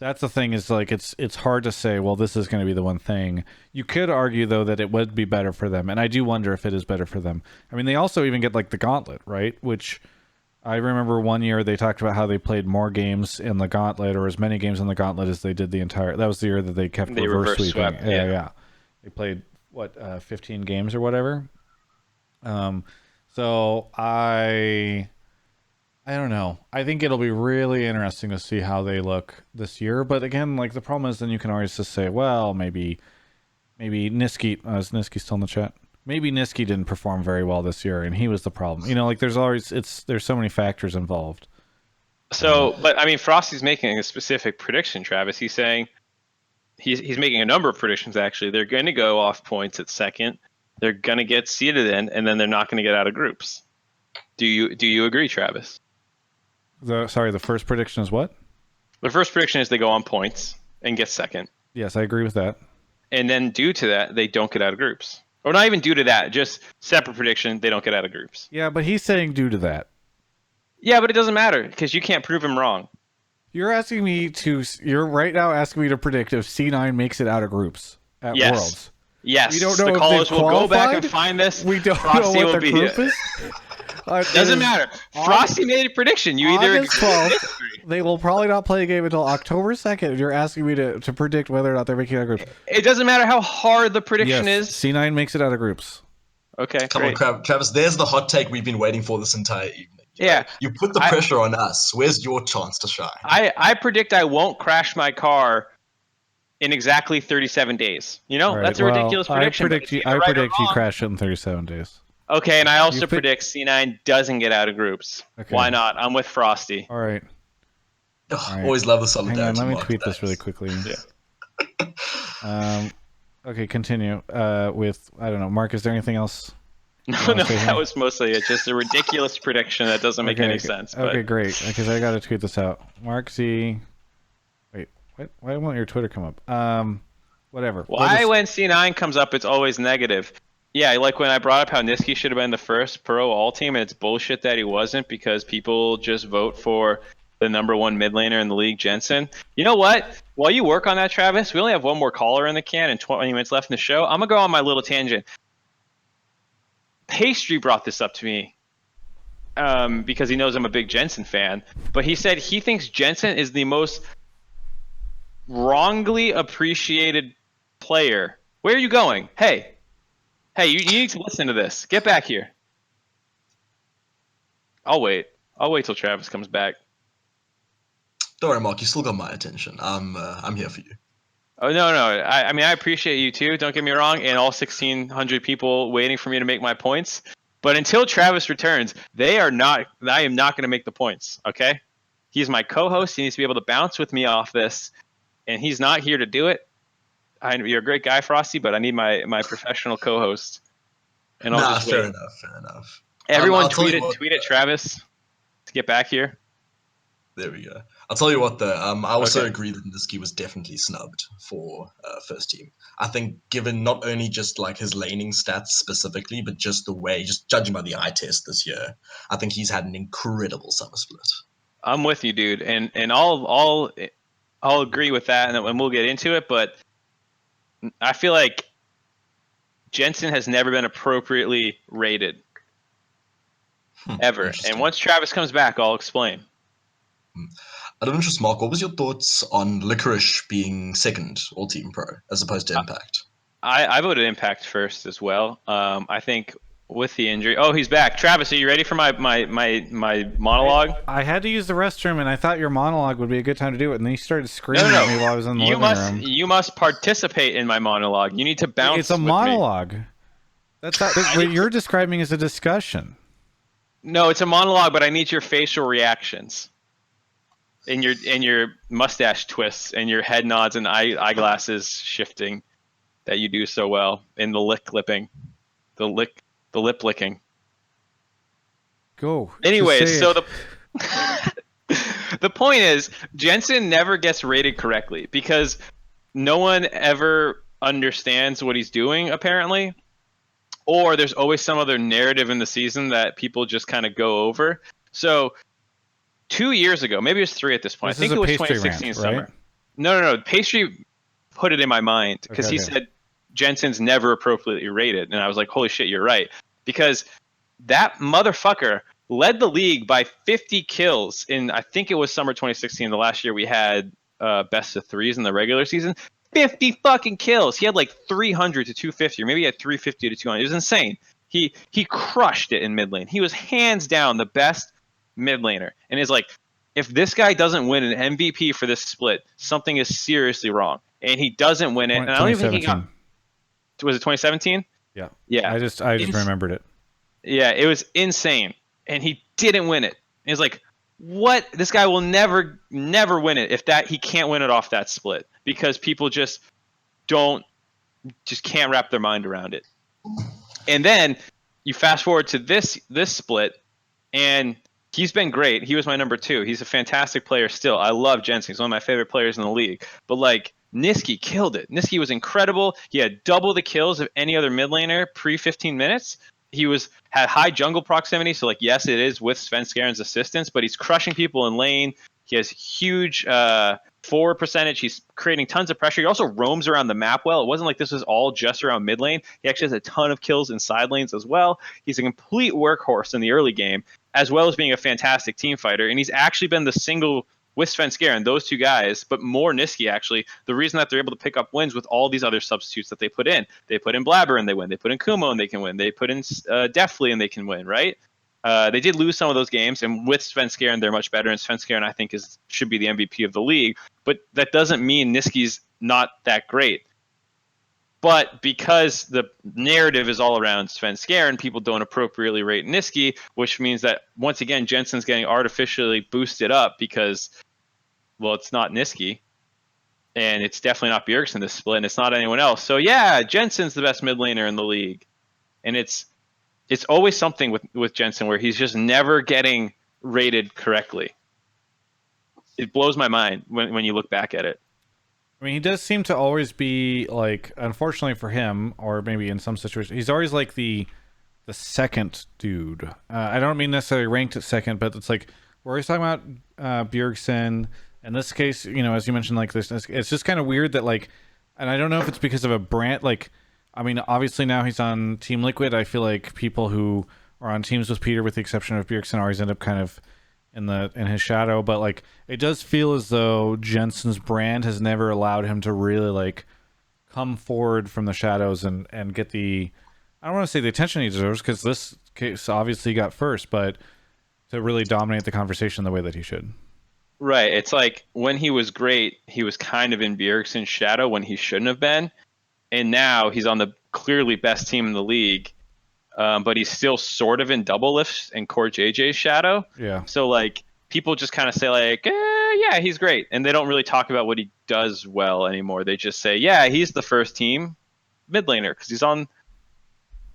That's the thing is it's hard to say, well, this is going to be the one thing. You could argue though that it would be better for them, and I do wonder if it is better for them. I mean, they also even get the gauntlet, right? Which I remember one year they talked about how they played more games in the gauntlet, or as many games in the gauntlet as they did the entire. That was the year that they kept They reverse reverse sweeping. swept, yeah. They played 15 games or whatever. So I don't know. I think it'll be really interesting to see how they look this year. But again, like the problem is, then you can always just say, well, maybe Niski. Is Niski still in the chat? Maybe Niski didn't perform very well this year, and he was the problem. You know, like there's so many factors involved. So, but I mean, Frosty's making a specific prediction, Travis. He's saying he's making a number of predictions. Actually, they're going to go off points at second. They're going to get seeded in, and then they're not going to get out of groups. Do you agree, Travis? The first prediction is what? The first prediction is they go on points and get second. Yes, I agree with that. And then due to that, they don't get out of groups. Or not even due to that, just separate prediction, they don't get out of groups. Yeah, but he's saying due to that. Yeah, but it doesn't matter because you can't prove him wrong. You're right now asking me to predict if C9 makes it out of groups at Yes. Worlds. Yes, We don't know the if callers they've will go back and qualified. find this. We don't Frosty know will what be their group here. is. Doesn't matter. Frosty made a prediction. You either August 12th, they will probably not play a game until October 2nd. You're asking me to predict whether or not they're making it out of groups. It doesn't matter how hard the prediction Yes, is. C9 makes it out of groups. Okay, Come great. on, Travis. There's the hot take we've been waiting for this entire evening. Yeah. You put the pressure on us. Where's your chance to shine? I predict I won't crash my car in exactly 37 days. You know, Right, that's a ridiculous prediction. I predict you crash it in 37 days. Okay, and I also predict C9 doesn't get out of groups. Okay. Why not? I'm with Frosty. All right. Ugh, always love the solidarity. Hang on, let me Mark. tweet this really quickly. Okay, continue with, I don't know, Mark, is there anything else? No, that was mostly it. Just a ridiculous prediction that doesn't make any sense. But... Okay, great. Because I got to tweet this out. Mark Z. Wait, what? Why won't your Twitter come up? Whatever. Why when C9 comes up, it's always negative? Yeah, like when I brought up how Niski should have been the first pro all team, and it's bullshit that he wasn't because people just vote for the #1 mid laner in the league, Jensen. You know what? While you work on that, Travis, we only have one more caller in the can and 20 minutes left in the show. I'm going to go on my little tangent. Pastry brought this up to me because he knows I'm a big Jensen fan, but he said he thinks Jensen is the most wrongly appreciated player. Where are you going? Hey, you need to listen to this. Get back here. I'll wait till Travis comes back. Don't worry, Mark. You still got my attention. I'm here for you. Oh no! I mean, I appreciate you too. Don't get me wrong, and all 1,600 people waiting for me to make my points. But until Travis returns, I am not going to make the points. Okay? He's my co-host. He needs to be able to bounce with me off this, and he's not here to do it. You're a great guy, Frosty, but I need my professional co-host. And I'll just fair wait. enough. Everyone tweet at Travis to get back here. There we go. I'll tell you what, though. I also agree that Niski was definitely snubbed for first team. I think, given not only just like his laning stats specifically, but just the way, just judging by the eye test this year, I think he's had an incredible summer split. I'm with you, dude, and I'll agree with that, and we'll get into it. But I feel like Jensen has never been appropriately rated ever. And once Travis comes back, I'll explain. Out of interest, Mark, what was your thoughts on Licorice being second All-Team Pro as opposed to Impact? I voted Impact first as well. I think with the injury... Oh, he's back. Travis, are you ready for my monologue? I had to use the restroom, and I thought your monologue would be a good time to do it, and then you started screaming at me while I was in the living room. You must participate in my monologue. You need to bounce It's a monologue. That's not, what you're describing is a discussion. No, it's a monologue, but I need your facial reactions. And your mustache twists and your head nods and eyeglasses shifting that you do so well in the lip licking. Go. Anyways, so the point is Jensen never gets rated correctly because no one ever understands what he's doing apparently, or there's always some other narrative in the season that people just kind of go over. So 2 years ago, maybe it was 3 at this point. I think it was 2016 summer. Right? No. Pastry put it in my mind because he said Jensen's never appropriately rated. And I was like, holy shit, you're right. Because that motherfucker led the league by 50 kills in, I think it was summer 2016, the last year we had best of threes in the regular season. 50 fucking kills. He had like 300 to 250, or maybe he had 350 to 200. It was insane. He crushed it in mid lane. He was hands down the best mid laner. And is like, if this guy doesn't win an MVP for this split, something is seriously wrong. And he doesn't win it. And I don't even think he got. Was it 2017? Yeah. Yeah. I just remembered it. Yeah, it was insane. And he didn't win it. And it's like, what? This guy will never win it if he can't win it off that split, because people just can't wrap their mind around it. And then you fast forward to this split, and he's been great. He was my number 2. He's a fantastic player still. I love Jensen. He's one of my favorite players in the league. But like, Niski killed it. Niski was incredible. He had double the kills of any other mid laner pre 15 minutes. He had high jungle proximity, so like, yes, it is with Svenskaren's assistance, but he's crushing people in lane. He has huge forward percentage. He's creating tons of pressure. He also roams around the map well. It wasn't like this was all just around mid lane. He actually has a ton of kills in side lanes as well. He's a complete workhorse in the early game, as well as being a fantastic team fighter. And he's actually been the single, with Svenskeren, those two guys, but more Niski actually, the reason that they're able to pick up wins with all these other substitutes that they put in. They put in Blabber and they win. They put in Kumo and they can win. They put in Deftly and they can win, right? They did lose some of those games, and with Svenskeren, they're much better. And Svenskeren, I think, should be the MVP of the league. But that doesn't mean Niski's not that great. But because the narrative is all around Svenskeren, people don't appropriately rate Niski, which means that, once again, Jensen's getting artificially boosted up because, well, it's not Niski. And it's definitely not Bjergsen this split, and it's not anyone else. So, yeah, Jensen's the best mid laner in the league. And it's always something with Jensen where he's just never getting rated correctly. It blows my mind when you look back at it. I mean, he does seem to always be, like, unfortunately for him, or maybe in some situations, he's always like the second dude. I don't mean necessarily ranked at second, but it's like, we're always talking about Bjergsen. In this case, you know, as you mentioned, like, this, it's just kind of weird that, like, and I don't know if it's because of a brand, like, I mean, obviously now he's on Team Liquid. I feel like people who are on teams with Peter, with the exception of Bjergsen, always end up kind of in his shadow. But like, it does feel as though Jensen's brand has never allowed him to really like come forward from the shadows and get the, I don't want to say the attention he deserves, because this case obviously got first, but to really dominate the conversation the way that he should. Right. It's like, when he was great, he was kind of in Bjergsen's shadow when he shouldn't have been. And now he's on the clearly best team in the league, but he's still sort of in double lifts and Core JJ's shadow. Yeah. So like, people just kind of say like, yeah, he's great, and they don't really talk about what he does well anymore. They just say, yeah, he's the first team mid laner because he's on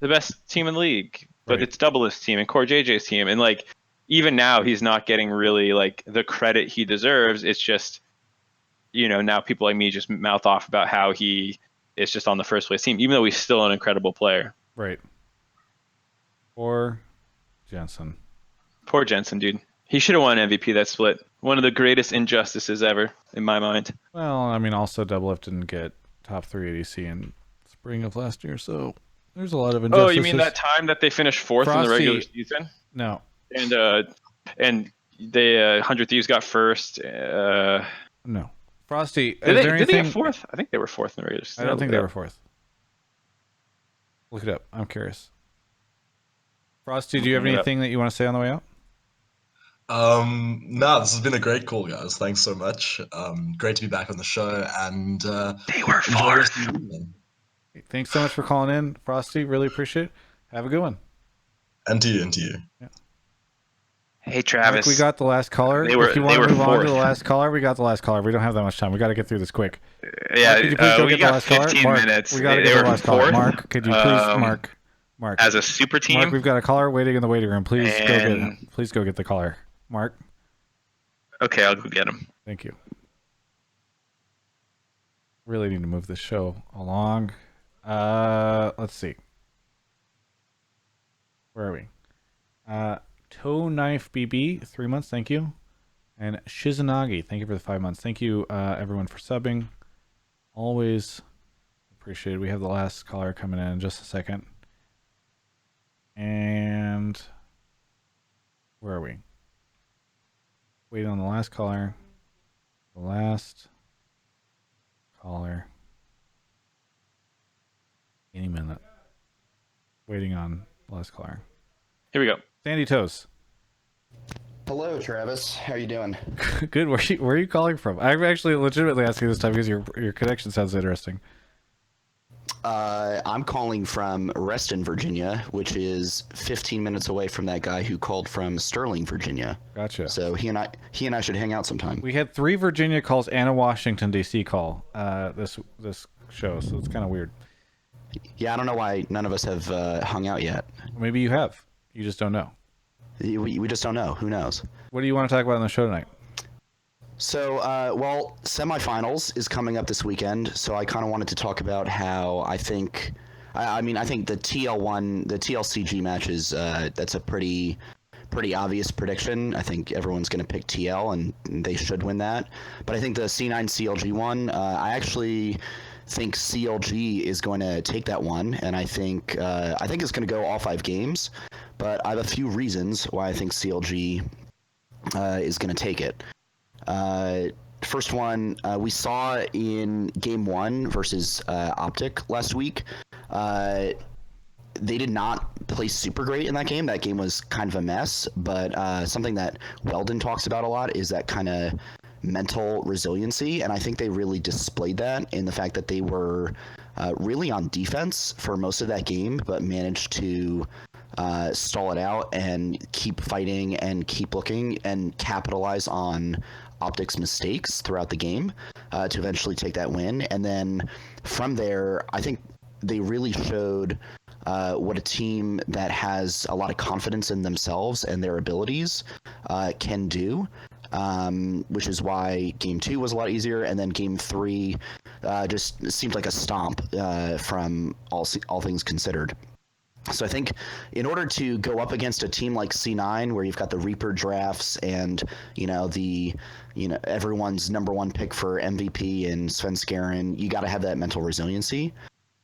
the best team in the league, but Right. It's double lifts team and Core JJ's team, and like, even now he's not getting really like the credit he deserves. It's just, you know, now people like me just mouth off about how he is just on the first place team, even though he's still an incredible player. Right. Or Jensen. Poor Jensen, dude. He should have won MVP that split. One of the greatest injustices ever, in my mind. Well, I mean, also Double Lift didn't get top 3 ADC in spring of last year, so there's a lot of injustices. Oh, you mean that time that they finished fourth in the regular season? No. And they 100 Thieves got first. No. Frosty, Did they anything... get fourth? I think they were fourth in the regular season. I don't think they were fourth. Look it up. I'm curious. Frosty, do you have anything that you want to say on the way out? No, this has been a great call, guys. Thanks so much. Great to be back on the show, and They were enjoy the fourth. rest of the evening. Thanks so much for calling in, Frosty. Really appreciate it. Have a good one. And to you. Yeah. Hey, Travis. Mark, we got the last caller. They were- if you they want were to move on to fourth. the last caller, we got the last caller. We don't have that much time. We got to get through this quick. Yeah, Mark, could you please go we get the got last caller? 15 Mark, minutes. We got to They get the were last caller. fourth. Mark, could you please, Mark, As a super team. Mark, we've got a caller waiting in the waiting room. Please go get And- him. Please go get the caller. Mark, Okay, I'll go get him. thank you. Really need to move this show along. Let's see. Where are we? Toe Knife BB, 3 months, thank you. And Shizunagi, thank you for the 5 months. Thank you, everyone, for subbing. Always appreciated. We have the last caller coming in just a second. And Where are we? Waiting on the last caller. The last caller. Any minute. Waiting on the last caller. Here we go. Sandy Toes. Hello, Travis. How you doing? Good. Where are you calling from? I'm actually legitimately asking this time because your connection sounds interesting. I'm calling from Reston, Virginia, which is 15 minutes away from that guy who called from Sterling, Virginia. Gotcha. So he and I should hang out sometime. We had 3 Virginia calls and a Washington D.C. call this show, so it's kind of weird. Yeah, I don't know why none of us have hung out yet. Maybe you have. You just don't know. We just don't know. Who knows? What do you want to talk about on the show tonight? So, well, Semifinals is coming up this weekend, so I kind of wanted to talk about how I think, I mean, I think the TL1, the TLCG matches, that's a pretty obvious prediction. I think everyone's going to pick TL, and they should win that. But I think the C9 CLG one, I actually think CLG is going to take that one, and I think it's going to go all 5 games. But I have a few reasons why I think CLG is going to take it. First one, we saw in game 1 versus Optic last week. They did not play super great in that game. That game was kind of a mess, but something that Weldon talks about a lot is that kind of mental resiliency, and I think they really displayed that in the fact that they were really on defense for most of that game, but managed to stall it out and keep fighting and keep looking and capitalize on Optic's mistakes throughout the game to eventually take that win. And then from there, I think they really showed what a team that has a lot of confidence in themselves and their abilities can do, which is why Game 2 was a lot easier, and then Game 3 just seemed like a stomp from all things considered. So I think in order to go up against a team like C9, where you've got the Reaper drafts and everyone's number 1 pick for MVP and Sven Skaren, you got to have that mental resiliency.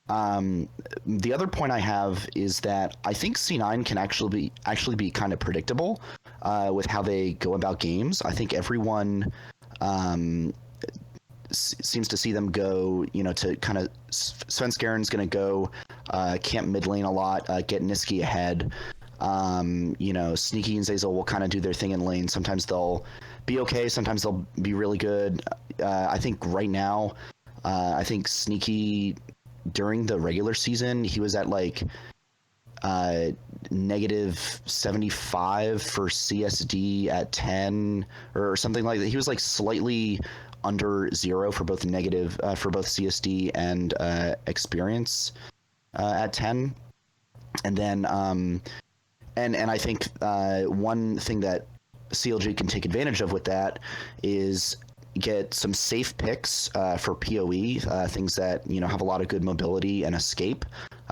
The other point I have is that I think C9 can actually be kind of predictable with how they go about games. I think everyone seems to see them go, to kind of Sven Skaren's going to go camp mid lane a lot, get Niski ahead. Sneaky and Zazel will kind of do their thing in lane. Sometimes they'll be okay, sometimes they'll be really good. I think right now, I think Sneaky during the regular season, he was at like -75 for CSD at 10 or something like that. He was like slightly under 0 for both CSD and experience at 10. And then and I think one thing that CLG can take advantage of with that is get some safe picks for PoE, things that have a lot of good mobility and escape,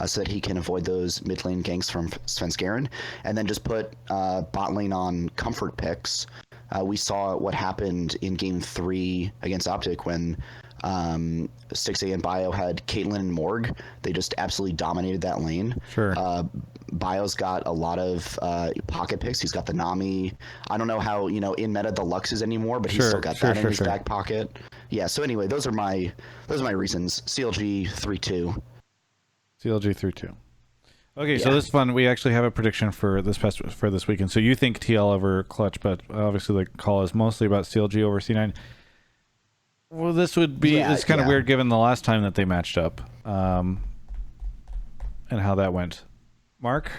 so that he can avoid those mid lane ganks from Sven Skaren, and then just put bot lane on comfort picks. We saw what happened in Game 3 against Optic when 6A and Bio had Caitlyn and Morg. They just absolutely dominated that lane. Sure. Bio's got a lot of pocket picks. He's got the Nami. I don't know how in meta the Lux is anymore, but he's still got that in his back pocket. Yeah. So anyway, those are my reasons. CLG 3-2. CLG 3-2. Okay, so this is fun. We actually have a prediction for this weekend. So you think TL over Clutch, but obviously the call is mostly about CLG over C9. Well, this would be it's kind of weird given the last time that they matched up, and how that went. Mark?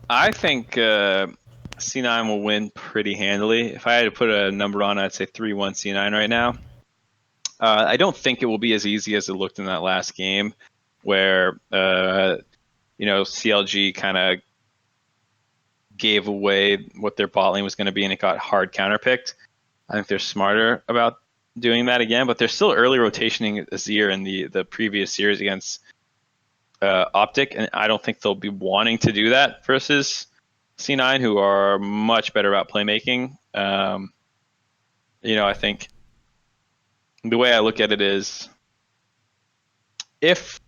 I think C9 will win pretty handily. If I had to put a number on it, I'd say 3-1 C9 right now. I don't think it will be as easy as it looked in that last game, where CLG kind of gave away what their bot lane was going to be, and it got hard counterpicked. I think they're smarter about doing that again, but they're still early rotationing Azir in the previous series against Optic, and I don't think they'll be wanting to do that versus C9, who are much better about playmaking. I think the way I look at it is, if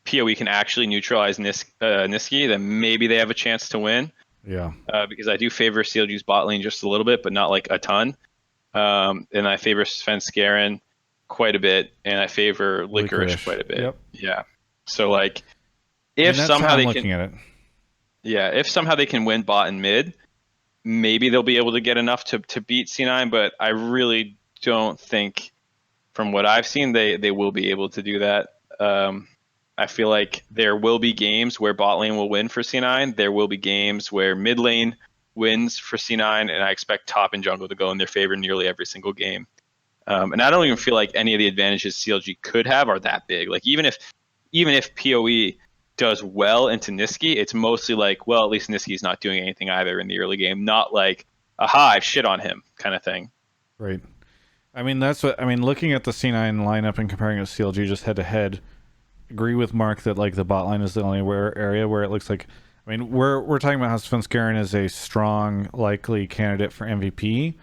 PoE can actually neutralize Niski, then maybe they have a chance to win. Yeah. Because I do favor CLG's bot lane just a little bit, but not like a ton. And I favor Svenskeren quite a bit, and I favor Licorice quite a bit. Yep. Yeah. So like, And if that's somehow how I'm they looking can, at it. yeah, if somehow they can win bot and mid, maybe they'll be able to get enough to beat C9. But I really don't think, from what I've seen, they will be able to do that. I feel like there will be games where bot lane will win for C9. There will be games where mid lane wins for C9, and I expect top and jungle to go in their favor nearly every single game. And I don't even feel like any of the advantages CLG could have are that big. Like even if PoE does well into Niski, it's mostly like, well, at least Niski's not doing anything either in the early game. Not like, aha, I've shit on him kind of thing. Right. I mean, that's what I mean. Looking at the C9 lineup and comparing it to CLG just head to head, agree with Mark that like the bot line is the only area where it looks like. I mean, we're talking about how Svenskeren is a strong, likely candidate for MVP.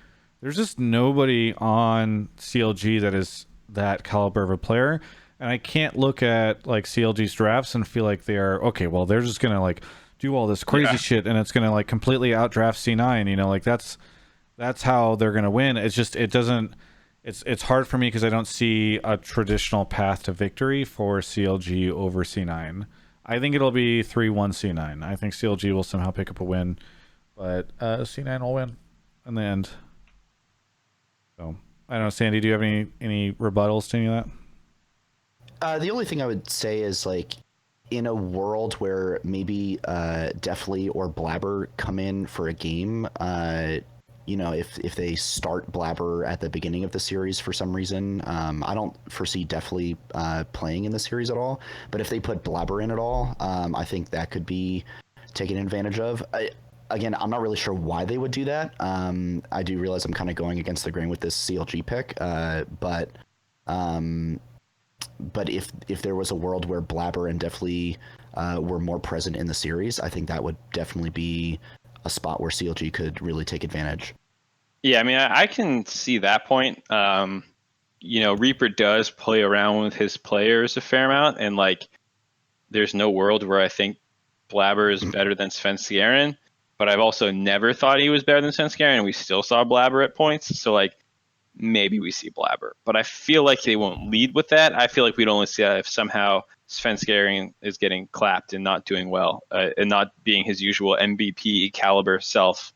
There's just nobody on CLG that is that caliber of a player, and I can't look at like CLG's drafts and feel like they are okay. Well, they're just gonna like do all this crazy shit, and it's gonna like completely outdraft C9. You know, like that's how they're gonna win. It's just it doesn't. It's hard for me because I don't see a traditional path to victory for CLG over C9. I think it'll be 3-1 C9. I think CLG will somehow pick up a win, but C9 will win in the end. So I don't know, Sandy, do you have any rebuttals to any of that? The only thing I would say is like in a world where maybe Deathly or Blabber come in for a game, you know, if they start Blabber at the beginning of the series for some reason, I don't foresee Deathly playing in the series at all. But if they put Blabber in at all, I think that could be taken advantage of. Again, I'm not really sure why they would do that. I do realize I'm kind of going against the grain with this CLG pick, but if there was a world where Blabber and Deathly were more present in the series, I think that would definitely be a spot where CLG could really take advantage. Yeah, I mean, I can see that point. You know, Reaper does play around with his players a fair amount, and like, there's no world where I think Blabber is better than Svenskeren, but I've also never thought he was better than Svenskeren, and we still saw Blabber at points. So like, maybe we see Blabber, but I feel like they won't lead with that. I feel like we'd only see that if somehow Svenskeren is getting clapped and not doing well, and not being his usual MVP caliber self.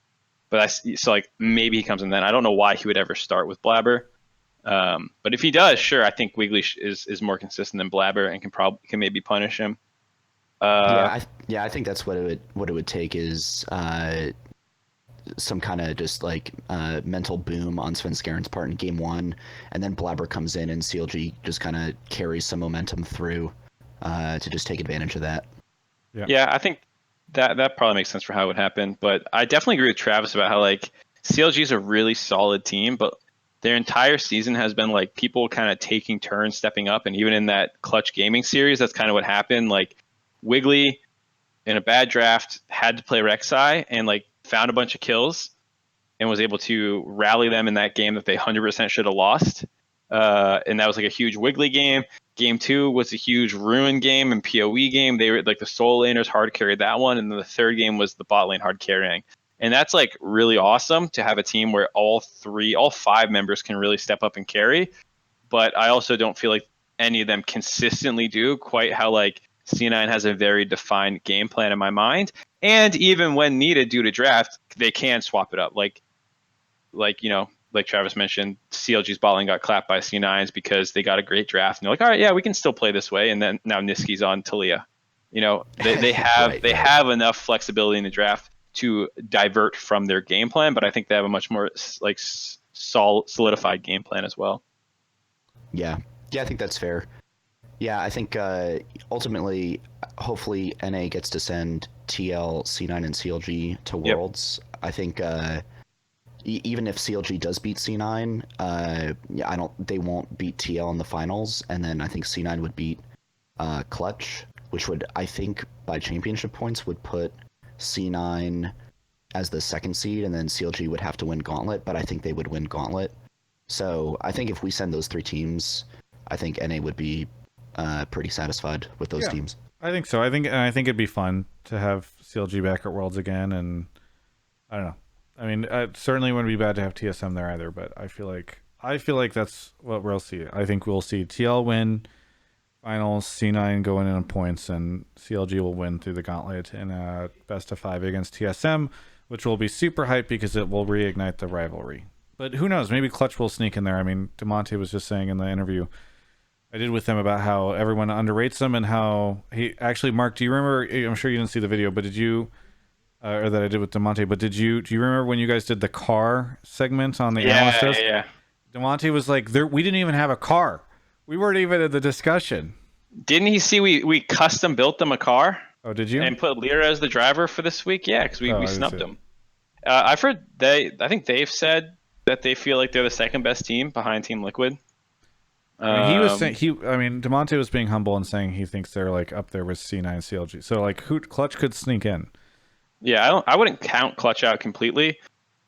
But so like maybe he comes in then. I don't know why he would ever start with Blabber. But if he does, sure, I think Wiggly is more consistent than Blabber and can maybe punish him. I think that's what it would take is some kind of just like mental boom on Svenskeren's part in game one, and then Blabber comes in and CLG just kind of carries some momentum through to just take advantage of that. Yeah, I think that probably makes sense for how it would happen. But I definitely agree with Travis about how like CLG is a really solid team, but their entire season has been like people kind of taking turns stepping up, and even in that clutch gaming series, that's kind of what happened. Like Wiggly in a bad draft had to play Rek'Sai and like found a bunch of kills and was able to rally them in that game that they 100% should have lost. And that was like a huge Wiggly game. Game 2 was a huge Ruin game and PoE game. They were like the soul laners hard carried that one, and then the third game was the bot lane hard carrying. And that's like really awesome to have a team where all 5 members can really step up and carry. But I also don't feel like any of them consistently do quite how like C9 has a very defined game plan in my mind. And even when needed due to draft, they can swap it up. Like you know, like Travis mentioned, CLG's bot lane got clapped by C9s because they got a great draft. And they're like, all right, yeah, we can still play this way. And then now Niski's on Talia. You know, they have have enough flexibility in the draft to divert from their game plan, but I think they have a much more like solidified game plan as well. Yeah, I think that's fair. Yeah, I think ultimately, hopefully, NA gets to send TL, C9, and CLG to Worlds. Yep. I think even if CLG does beat C9, they won't beat TL in the finals, and then I think C9 would beat Clutch, which would, I think, by championship points, would put C9 as the second seed, and then CLG would have to win Gauntlet, but I think they would win Gauntlet. So I think if we send those 3 teams, I think NA would be pretty satisfied with those teams. I think so. I think it'd be fun to have CLG back at Worlds again, and I don't know. I mean, it certainly wouldn't be bad to have TSM there either, but I feel like that's what we'll see. I think we'll see TL win finals, C9 going in on points, and CLG will win through the gauntlet in a best of 5 against TSM, which will be super hype because it will reignite the rivalry. But who knows? Maybe Clutch will sneak in there. I mean, Demonte was just saying in the interview I did with them about how everyone underrates them and how he actually, Mark, do you remember? I'm sure you didn't see the video, but did you? Or that I did with Demonte, but do you remember when you guys did the car segment on the analyst desk? Yeah. Demonte was like, we didn't even have a car. We weren't even in the discussion. Didn't he see we custom built them a car? Oh, did you? And put Lyra as the driver for this week? Yeah, because we snubbed them. I've heard I think they've said that they feel like they're the second best team behind Team Liquid. I mean, he was saying Demonte was being humble and saying he thinks they're like up there with C9 CLG. So like, Clutch could sneak in. Yeah, I wouldn't count Clutch out completely,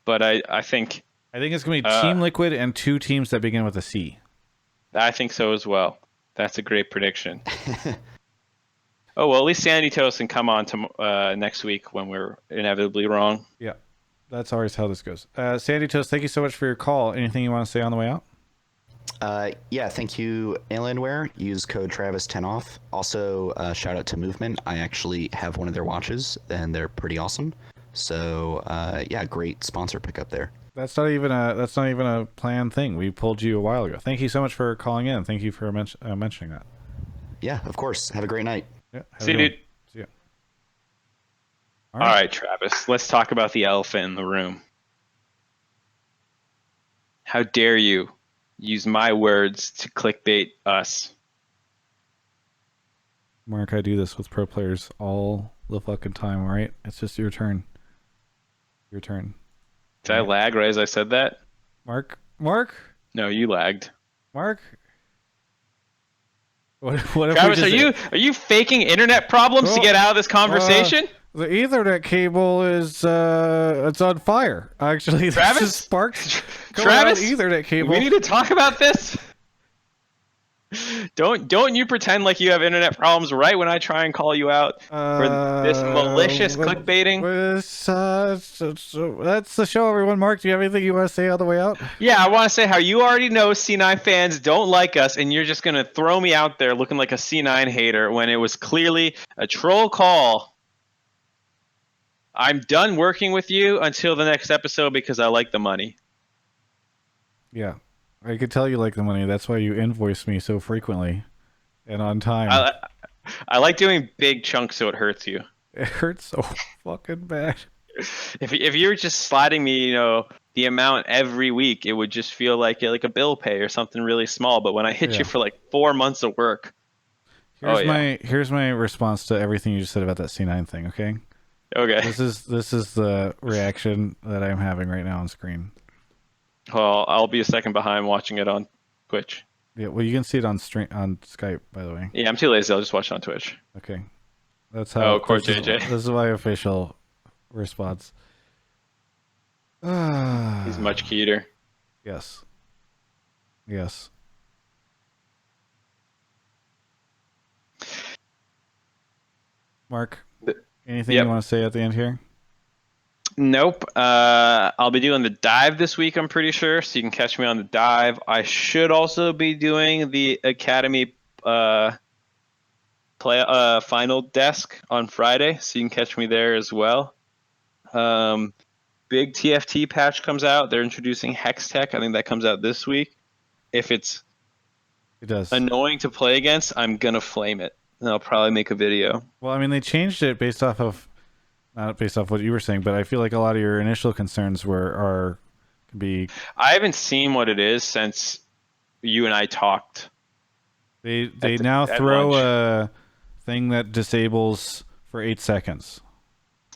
but I think it's gonna be Team Liquid and 2 teams that begin with a C. I think so as well. That's a great prediction. Oh well, at least Sandy Toast can come on to next week when we're inevitably wrong. Yeah, that's always how this goes. Sandy Toast, thank you so much for your call. Anything you want to say on the way out? Yeah, thank you, Alienware. Use code Travis10 off. Also, shout out to Movement. I actually have one of their watches, and they're pretty awesome. So, yeah, great sponsor pickup there. That's not even a planned thing. We pulled you a while ago. Thank you so much for calling in. Thank you for mentioning that. Yeah, of course. Have a great night. Yeah. See you, dude. See ya. All right, Travis. Let's talk about the elephant in the room. How dare you use my words to clickbait us? Mark, I do this with pro players all the fucking time, all right? It's just your turn. Your turn. Did I lag right as I said that? Mark? No, you lagged. Mark? What if Travis, are you faking internet problems to get out of this conversation? The Ethernet cable is it's on fire. Actually, Travis? there's sparks going Travis? out the Ethernet cable. We need to talk about this. Don't you pretend like you have internet problems right when I try and call you out for this malicious clickbaiting. So that's the show, everyone. Mark, do you have anything you want to say on the way out? Yeah, I want to say how you already know C9 fans don't like us, and you're just going to throw me out there looking like a C9 hater when it was clearly a troll call. I'm done working with you until the next episode because I like the money. Yeah. I could tell you like the money. That's why you invoice me so frequently and on time. I like doing big chunks so it hurts you. It hurts so fucking bad. If you were just sliding me, the amount every week, it would just feel like a bill pay or something really small. But when I hit you for like 4 months of work, here's my response to everything you just said about that C9 thing. Okay. Okay. This is the reaction that I'm having right now on screen. Well, I'll be a second behind watching it on Twitch. Yeah, well, you can see it on Skype, by the way. Yeah, I'm too lazy. I'll just watch it on Twitch. Okay, that's how. Oh, Court JJ. This is my official response. He's much cuter. Yes. Mark, anything you want to say at the end here? Nope. I'll be doing the dive this week, I'm pretty sure, so you can catch me on the dive. I should also be doing the Academy final desk on Friday, so you can catch me there as well. Big TFT patch comes out. They're introducing Hex Tech. I think that comes out this week. If it does annoying to play against, I'm gonna flame it, and I'll probably make a video. Well, I mean, they changed it based off of. Not based off what you were saying, but I feel like a lot of your initial concerns could be. I haven't seen what it is since you and I talked. They now throw a thing that disables for 8 seconds.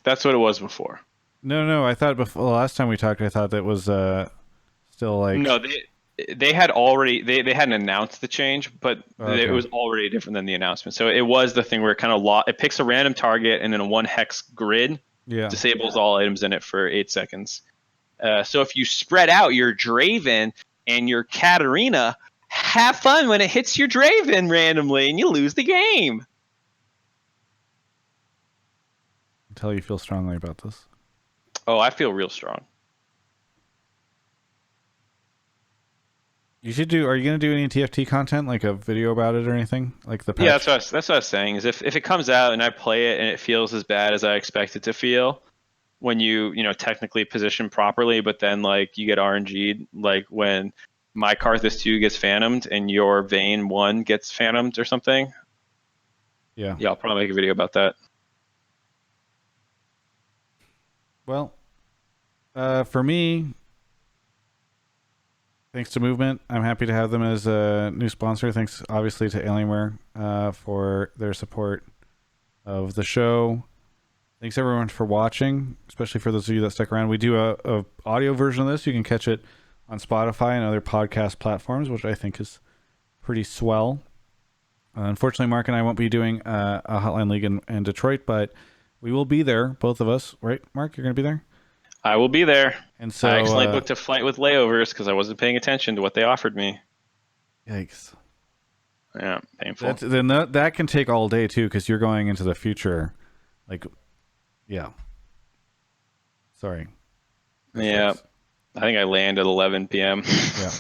That's what it was before. No. I thought before the last time we talked, I thought that was still like. No, they had already they hadn't announced the change, but it was already different than the announcement. So it was the thing where it kind of it picks a random target and then a 1 hex grid disables all items in it for 8 seconds. So if you spread out your Draven and your Katarina, have fun when it hits your Draven randomly and you lose the game. tell you feel strongly about this. Oh, I feel real strong. You should do. Are you gonna do any TFT content, like a video about it or anything, like the patch? Yeah, that's what I was saying. Is if it comes out and I play it and it feels as bad as I expect it to feel, when you technically position properly, but then like you get RNG'd, like when my Karthus 2 gets phantomed and your Vayne 1 gets phantomed or something. Yeah. Yeah, I'll probably make a video about that. Well, for me, thanks to Movement, I'm happy to have them as a new sponsor. Thanks, obviously, to Alienware for their support of the show. Thanks, everyone, for watching, especially for those of you that stuck around. We do a audio version of this. You can catch it on Spotify and other podcast platforms, which I think is pretty swell. Unfortunately, Mark and I won't be doing a Hotline League in Detroit, but we will be there, both of us. Right, Mark? You're going to be there? I will be there. And so I accidentally booked a flight with layovers because I wasn't paying attention to what they offered me. Yikes. Yeah, painful. That can take all day, too, because you're going into the future. Like, yeah. Sorry. Yeah. I think I land at 11 p.m. Yeah.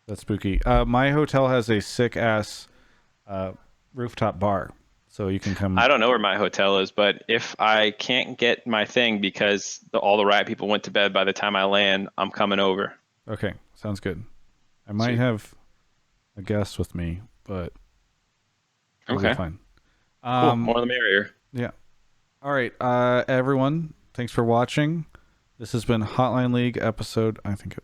That's spooky. My hotel has a sick-ass rooftop bar, so you can come. I don't know where my hotel is, but if I can't get my thing because all the riot people went to bed by the time I land, I'm coming over. Okay, sounds good. I might have a guest with me, but it'll be fine. Cool. More the merrier. Yeah. All right, everyone. Thanks for watching. This has been Hotline League episode, I think,